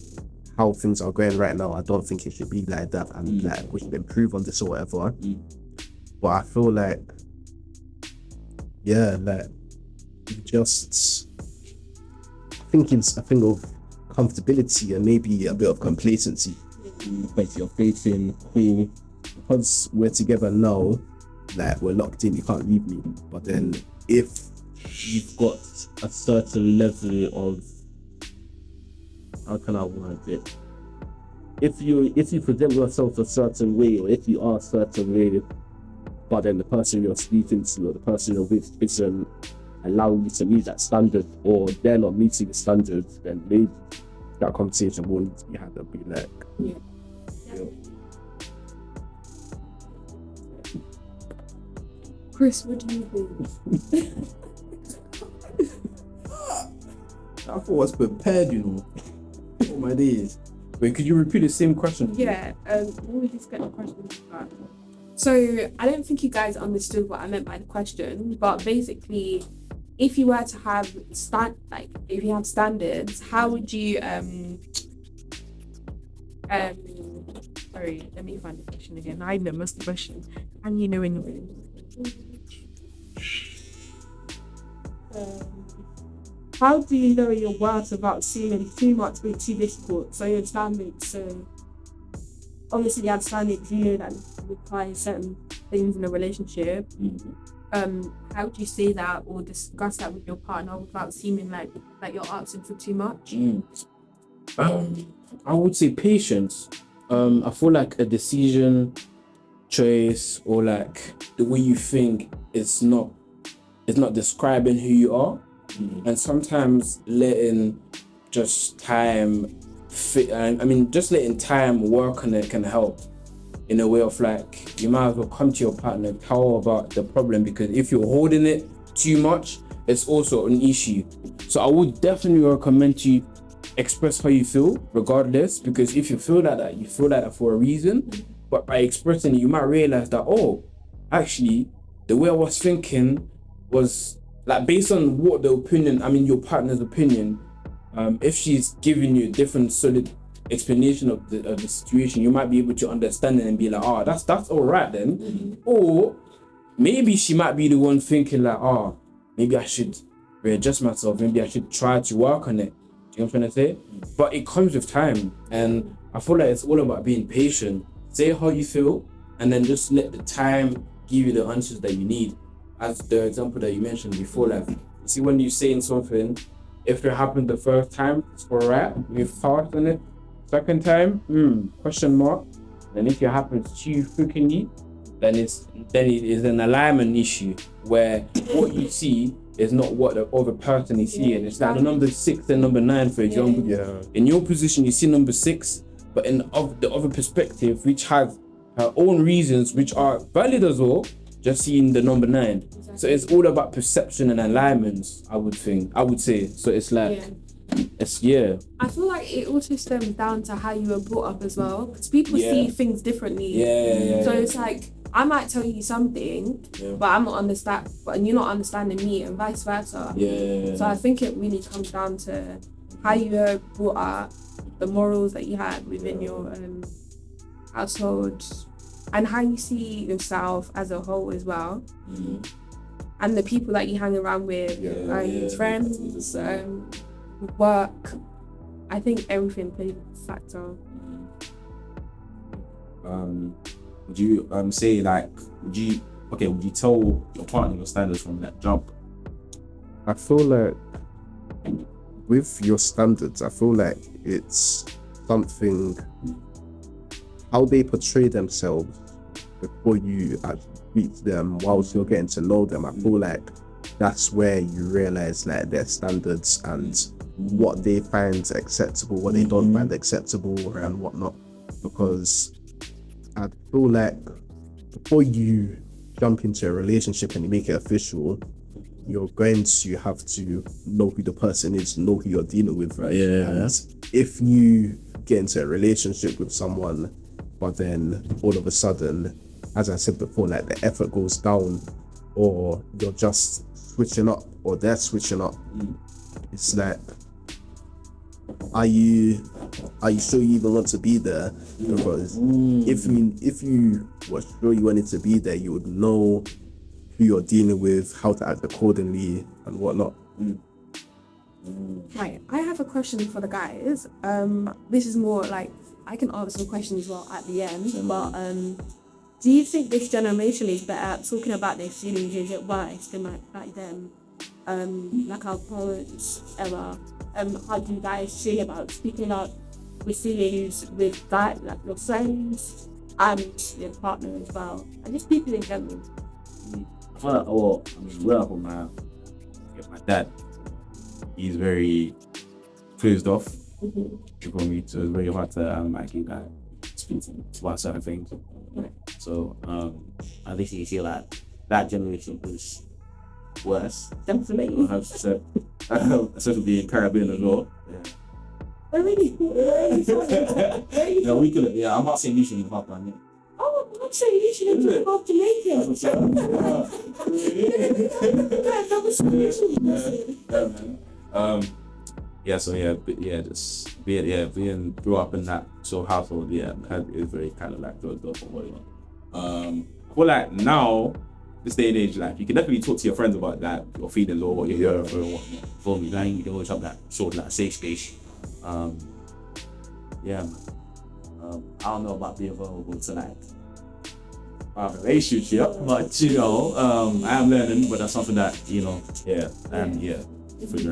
how things are going right now, I don't think it should be like that, and like we should improve on this or whatever. But I feel like, like just thinking a thing of comfortability and maybe a bit of complacency. But you're facing, hey, because we're together now, like we're locked in, you can't leave me. But then if you've got a certain level of, how can I word it? If you present yourself a certain way, or if you are a certain way, but then the person you're speaking to or the person you're with isn't allowing you to meet that standard, or they're not meeting the standards, then maybe that conversation will need to be had and be like, Chris, what do you think? I thought I was prepared, you know. Oh my days. Wait, could you repeat the same question? Yeah, let me just get the question back. So I don't think you guys understood what I meant by the question, but basically, if you were to have if you have standards, how would you sorry, let me find the question again. I know most of the question. And you know in how do you know your worth without seeming too much or too difficult? So your standards, so obviously you have standards, you know that require certain things in a relationship. How do you say that or discuss that with your partner without seeming like you're asking for too much? I would say patience. I feel like a decision, choice, or like the way you think, it's not it's not describing who you are, and sometimes letting just time just letting time work on it can help. In a way of like, you might as well come to your partner, tell about the problem, because if you're holding it too much, it's also an issue. So I would definitely recommend you express how you feel, regardless, because if you feel like that, you feel like that for a reason. But by expressing it, you might realize that, oh, actually, the way I was thinking was like based on what the opinion, your partner's opinion. If she's giving you a different solid explanation of the situation, you might be able to understand it and be like, oh, that's all right then. Or maybe she might be the one thinking like, oh, maybe I should readjust myself, maybe I should try to work on it. Do you know what I'm trying to say? But it comes with time, and I feel like it's all about being patient. Say how you feel, and then just let the time give you the answers that you need. As the example that you mentioned before, like, you see, when you're saying something, if it happened the first time, it's alright, we've thought on it. Second time, question mark. And if it happens too frequently, then it is an alignment issue where what you see is not what the other person is seeing. It's like the number 6 and number 9, for example. Yeah. In your position, you see number 6, but in the other perspective, which has her own reasons, which are valid as well, just seeing the number 9. Exactly. So it's all about perception and alignments, I would say. So it's like, I feel like it also stems down to how you were brought up as well, because people see things differently. So it's like, I might tell you something, but I'm not and you're not understanding me, and vice versa. So I think it really comes down to how you were brought up, the morals that you had within your household, and how you see yourself as a whole as well, and the people that you hang around with, friends, work. I think everything plays a factor. Would you say like, would you tell your partner your standards from that jump? I feel like with your standards, I feel like it's something, how they portray themselves before you meet them, whilst you're getting to know them. I feel like that's where you realize like their standards and what they find acceptable, what they don't find acceptable, and whatnot. Because I feel like before you jump into a relationship and you make it official, you're going to have to know who the person is, know who you're dealing with, right? And if you get into a relationship with someone, but then all of a sudden, as I said before, like the effort goes down, or you're just switching up, or they're switching up, it's like, are you sure you even want to be there? Because if you were sure you wanted to be there, you would know who you're dealing with, how to act accordingly, and whatnot. Right, I have a question for the guys. This is more like, I can answer some questions as well at the end, but do you think this generation is better at talking about their feelings? Is it worse than like back then? Like our parents' era? How do you guys feel about speaking out with feelings with guys, like your friends and your partner as well, and just people in general? I feel like, growing up with my dad, he's very closed off. For me, so it's very hard to speak about certain things. So I basically feel like that generation was worse. Definitely. 100%. Especially being Caribbean as well. Really? Yeah, we could. Yeah, I'm not saying you shouldn't hop on it. Oh, I'm saying you shouldn't do half Jamaican. Just being grew up in that sort of household, is very kind of like closed off and whatnot. I feel like now, this day and age, like you can definitely talk to your friends about that, your feelings or what you're hearing or whatnot. For me, like, you always have that sort of like safe space. I don't know about being vulnerable to like a relationship, but I am learning, but that's something that figure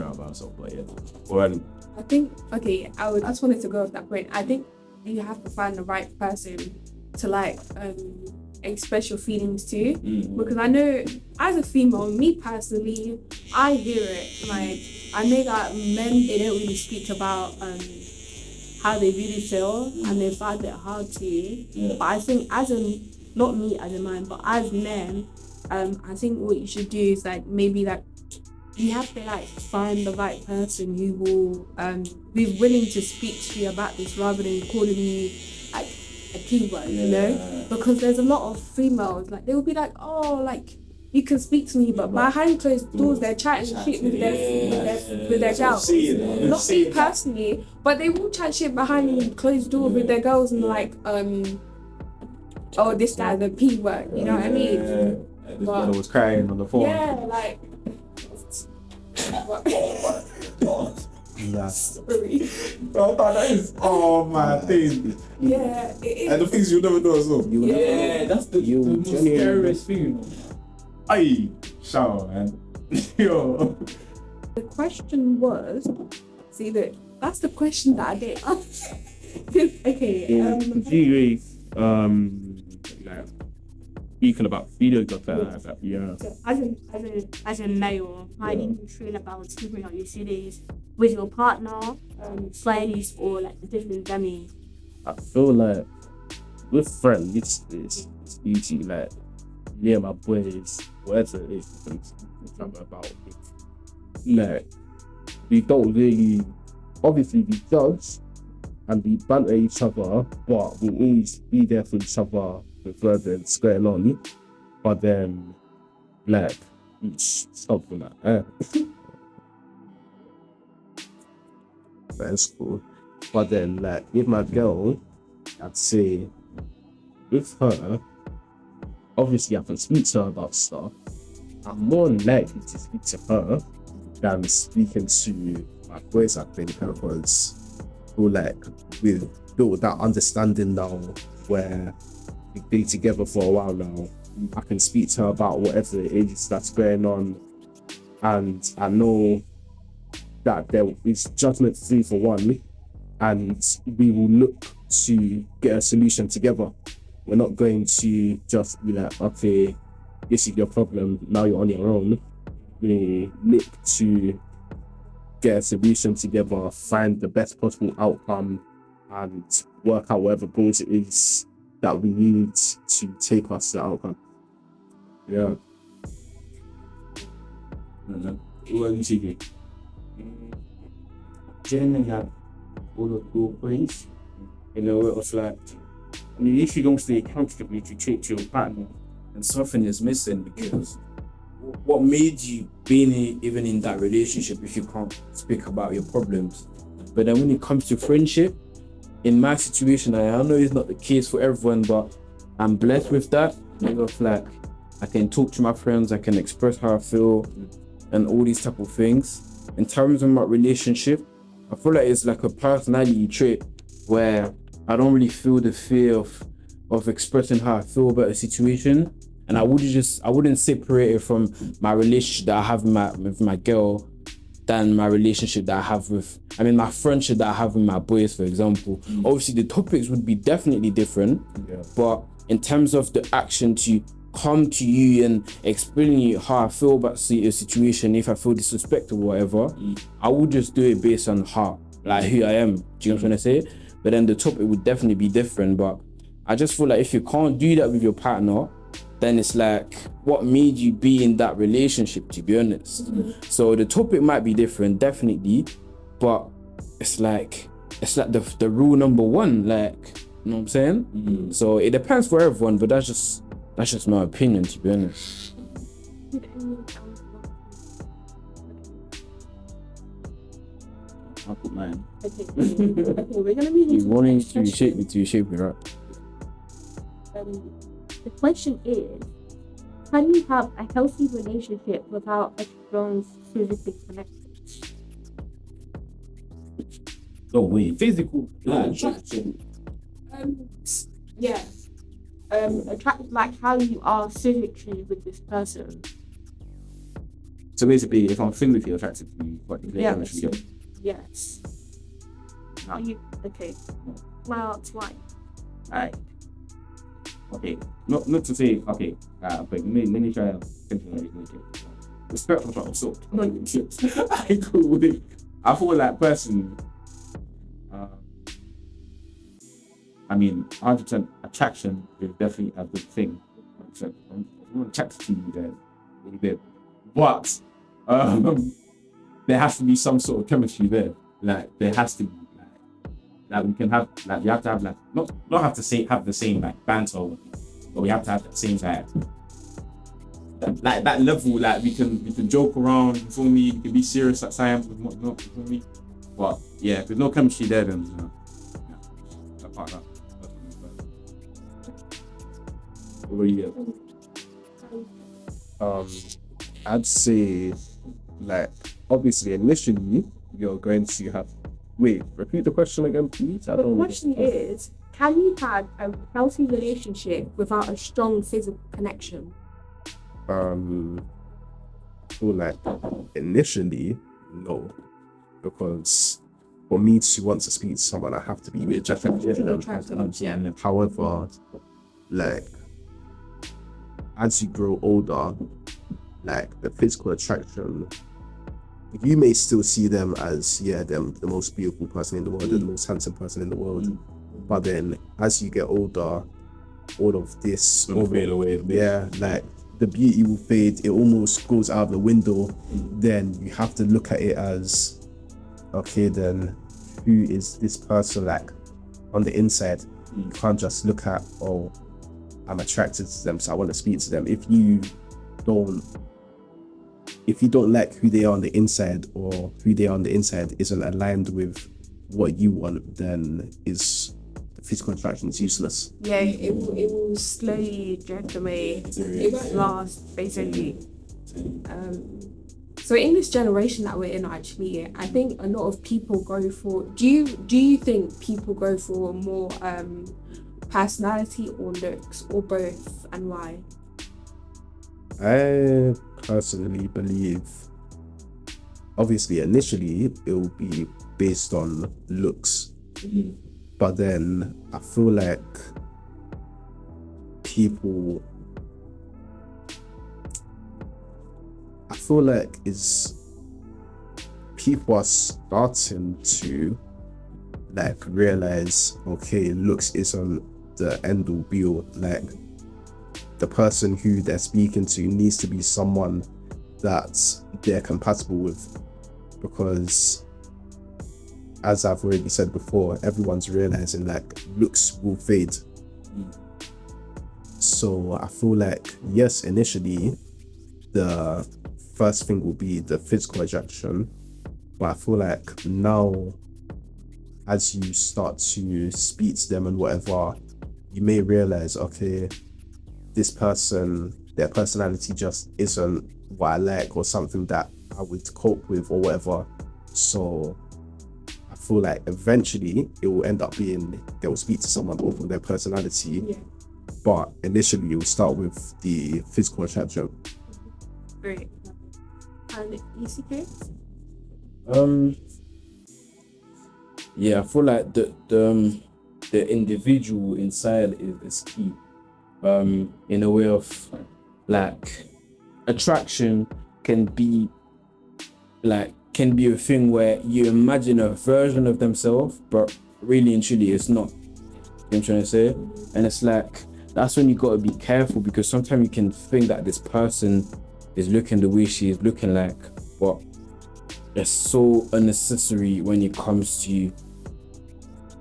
out about myself. But I think I just wanted to go off that point. I think you have to find the right person to like express your feelings to, because I know as a female, me personally, I hear it. Like I know that men, they don't really speak about how they really feel, and they find it hard to. But I think not me as a man, but as men, I think what you should do is like maybe like you have to like find the right person who will be willing to speak to you about this rather than calling you like a keyword, you know? Because there's a lot of females, like they will be like, oh, like you can speak to me, but behind closed doors they're chatting shit with their girls. Not me personally, but they will chat shit behind closed doors with their girls and like oh, this guy's a P word, you know what I mean? This girl was crying on the phone. Yeah, like sorry. Oh my thing. Yeah, it is. And the things you'll never know as well. That's the most scariest thing. Aye, shout out, man. Yo. The question was, see that that's the question that I did ask. Okay. Like speaking about video stuff like that, yeah. So as a male, how do you feel about figuring out your cities with your partner, friends, or like the different dummy? I feel like with friends, it's easy. Like me and my boys, whatever it is, we can speak to each other about it. Like we don't really, obviously we judge and we banter each other, but we always be there for each other with what's going on. But then, like, it's something like that. That's cool. But then, like, with my girl, I'd say, with her, obviously I can speak to her about stuff. I'm more likely to speak to her than speaking to My boys, I think, because who like we've built that understanding now where we've been together for a while now. I can speak to her about whatever it is that's going on, and I know that there is judgment free for one, and we will look to get a solution together. We're not going to just be like, okay, this is your problem, now you're on your own. We look to get a solution together, find the best possible outcome, and work out whatever goals it is that we need to take us to the outcome. Yeah. What are you thinking? Generally, like, all of your points, you know, it was like, I mean, if you don't stay comfortable to take to your partner, And something is missing, because what made you being even in that relationship if you can't speak about your problems? But then when it comes to friendship, in my situation, I know it's not the case for everyone, but I'm blessed with that. Of like, I can talk to my friends, I can express how I feel, and all these type of things. In terms of my relationship, I feel like it's like a personality trait where I don't really feel the fear of expressing how I feel about a situation, and I wouldn't separate it from my relationship that I have with my girl than my relationship that I have my friendship that I have with my boys, for example. Obviously the topics would be definitely different, but in terms of the action to come to you and explain you how I feel about a situation, if I feel disrespected or whatever, I would just do it based on heart, like who I am. Do you know what I'm trying to say? But then the topic would definitely be different. But I just feel like if you can't do that with your partner, then it's like, what made you be in that relationship, to be honest? So the topic might be different, definitely, but it's like the rule number one, like, you know what I'm saying? So it depends for everyone, but that's just my opinion, to be honest. I'll put mine. Okay, we're gonna be You wanting to shape me, right? The question is, can you have a healthy relationship without a strong physical connection? Oh wait, physical Attraction. Yeah. Attract like how you are physically with this person. So basically, if I'm physically attracted to you, what you Yeah. chemistry go? Yes. Now you okay. Well, it's why. Alright. okay, not to say okay, but let me try to continue. Respect for so I go with it. I feel like personally, I mean, 100% attraction is definitely a good thing. 100%. If you're attracted to you, then you're there. But there has to be some sort of chemistry there. Like there has to be like we can have like you have to have like not have to say have the same like banter, but we have to have that same like that level. Like we can joke around. You feel me? You can be serious at times and whatnot. You feel me? But yeah, if there's no chemistry there, then that part that. What do you get? I'd say, like, obviously, initially, you're going to have. Wait, repeat the question again, please. I The don't. question is, can you have a healthy relationship without a strong physical connection? I feel like initially, no, because for me to want to speak to someone, I have to be attracted to them. However, like, as you grow older, like the physical attraction, you may still see them as them the most beautiful person in the world, the most handsome person in the world. But then as you get older, all of this Will fade away a bit. like the beauty will fade, it almost goes out of the window. Then you have to look at it as, okay, then who is this person like on the inside? You can't just look at, oh, I'm attracted to them, so I want to speak to them. If you don't like who they are on the inside, or who they are on the inside isn't aligned with what you want, then the physical attraction is useless. Yeah, it will slowly drift away. It won't last, basically. So in this generation that we're in, actually, I think a lot of people go for. Do you think people go for more personality or looks, or both, and why? I personally believe, obviously, initially it will be based on looks, but then I feel like people are starting to like realize, okay, looks isn't the end all be all. Like, the person who they're speaking to needs to be someone that they're compatible with, because as I've already said before, everyone's realizing like looks will fade. So I feel like, yes, initially the first thing will be the physical attraction, but I feel like now as you start to speak to them and whatever, you may realize, okay, this person, their personality just isn't what I like, or something that I would cope with, or whatever. So I feel like eventually it will end up being they will speak to someone over their personality, but initially it will start with the physical attraction. Great. And Ckay? Yeah, I feel like the individual inside is key. In a way of like attraction can be a thing where you imagine a version of themselves, but really and truly it's not. You know what I'm trying to say? And it's like that's when you gotta be careful, because sometimes you can think that this person is looking the way she is looking like, but it's so unnecessary when it comes to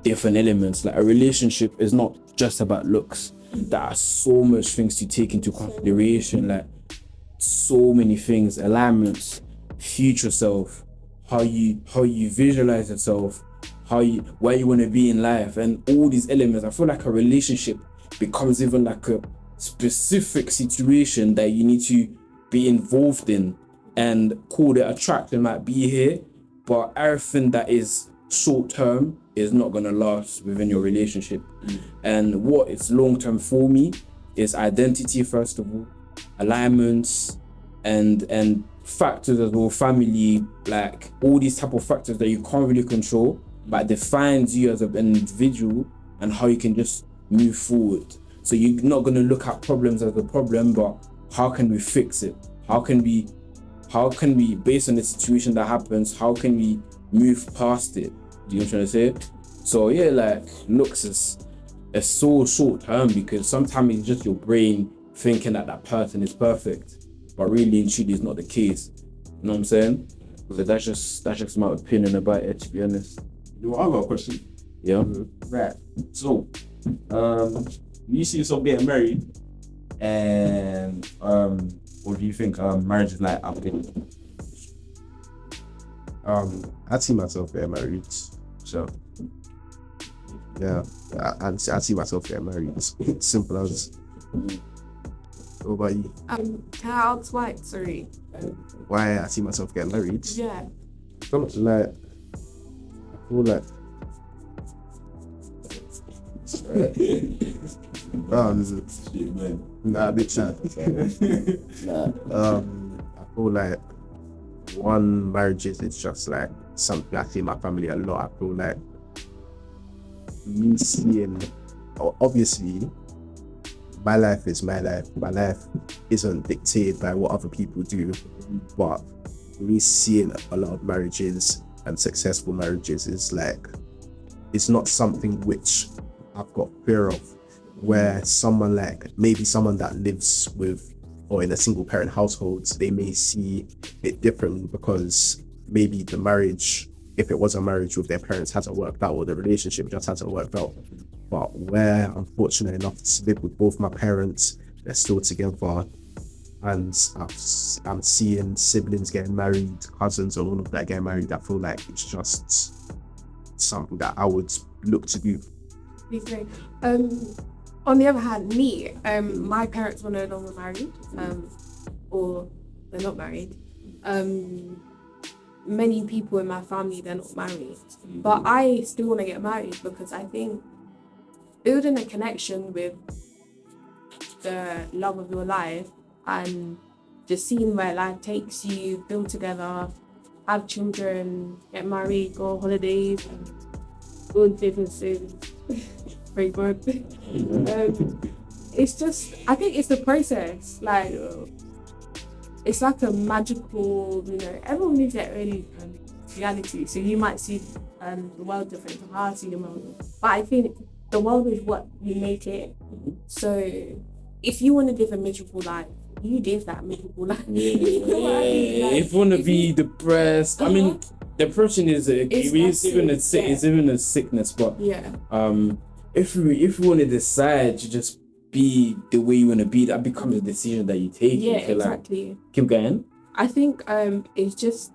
different elements. Like a relationship is not just about looks. There are so much things to take into consideration, like so many things, alignments, future self, how you visualize yourself, where you want to be in life, and all these elements. I feel like a relationship becomes even like a specific situation that you need to be involved in. And cool, the attraction might be here, but everything that is short term is not gonna last within your relationship. And what is long term for me is identity, first of all, alignments, and factors as well, family, like all these type of factors that you can't really control, but defines you as an individual and how you can just move forward. So you're not gonna look at problems as a problem, but how can we fix it? How can we, based on the situation that happens, how can we move past it? Do you know what I'm trying to say? So yeah, like looks is so short term, because sometimes it's just your brain thinking that person is perfect, but really and truly it's not the case. You know what I'm saying? So that's just my opinion about it, to be honest. You know, I got a question. Yeah. Right. So, you see yourself getting married, and what do you think marriage is like after? I see myself getting married. So, Yeah, I see myself getting married. Simple as. What about you? Can I ask why? Sorry. Why I see myself getting married? Yeah. Something like, I feel like shit, man. nah, bitch. I feel like one, marriages is just like something I see in my family a lot. I feel like me seeing, obviously, my life is my life. My life isn't dictated by what other people do, but me seeing a lot of marriages and successful marriages is like, it's not something which I've got fear of, where someone like, maybe someone that lives with or in a single parent household, they may see it differently because maybe the marriage, if it was a marriage with their parents, hasn't worked out, or the relationship just hasn't worked out. But where I'm fortunate enough to live with both my parents, they're still together, and I'm seeing siblings getting married, cousins and all of that getting married, I feel like it's just something that I would look to do. Okay. On the other hand, me, my parents were no longer married, or they're not married. Many people in my family, they're not married, but I still want to get married because I think building a connection with the love of your life and just seeing where life takes you, build together, have children, get married, go on holidays, go on differences. Very good. It's just, I think it's the process. Like, it's like a magical, everyone lives their own reality. So you might see the world different to how I see the world. But I think the world is what you make it. So if you want to live a miserable life, you live that miserable life. You know what I mean? Like, if you want to be depressed, I mean, depression is even a sickness, but yeah. If you want to decide to just be the way you want to be, that becomes a decision that you take. Yeah, you exactly. Like, keep going. I think it's just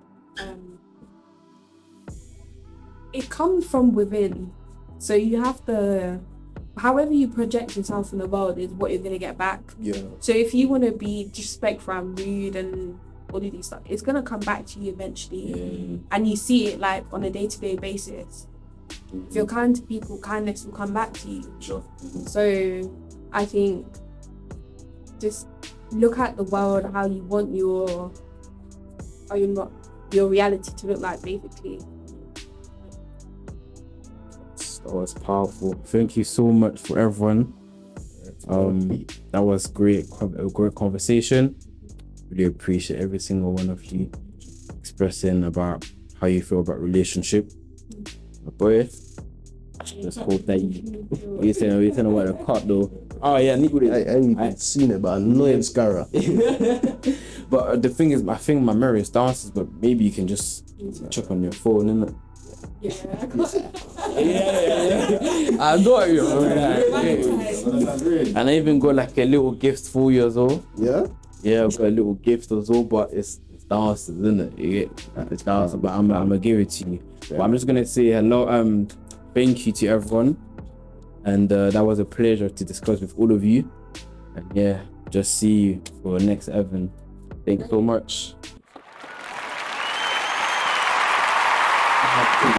it comes from within. So you have to, however you project yourself in the world is what you're gonna get back. Yeah. So if you want to be disrespectful and rude and all of these stuff, it's gonna come back to you eventually. Yeah. And you see it like on a day-to-day basis. If you're kind to people, kindness will come back to you. Sure. So I think just look at the world how you want your reality to look like, basically. That was powerful. Thank you so much for everyone. That was great. A great conversation. Really appreciate every single one of you expressing about how you feel about relationship. Boy, just hope that you saying about the cut though. Oh yeah, I ain't seen it, but I know it's Gara. But the thing is, I think my mirror is downstairs, but maybe you can just check on your phone, innit? Yeah. I got you. And I even got like a little gift for you as well. Yeah? Yeah, I've got a little gift as well, but it's downstairs, isn't it? You get it's downstairs, but I'm gonna give it to you. But I'm just gonna say hello, thank you to everyone, and that was a pleasure to discuss with all of you. And yeah, just see you for the next event. Thank you so much.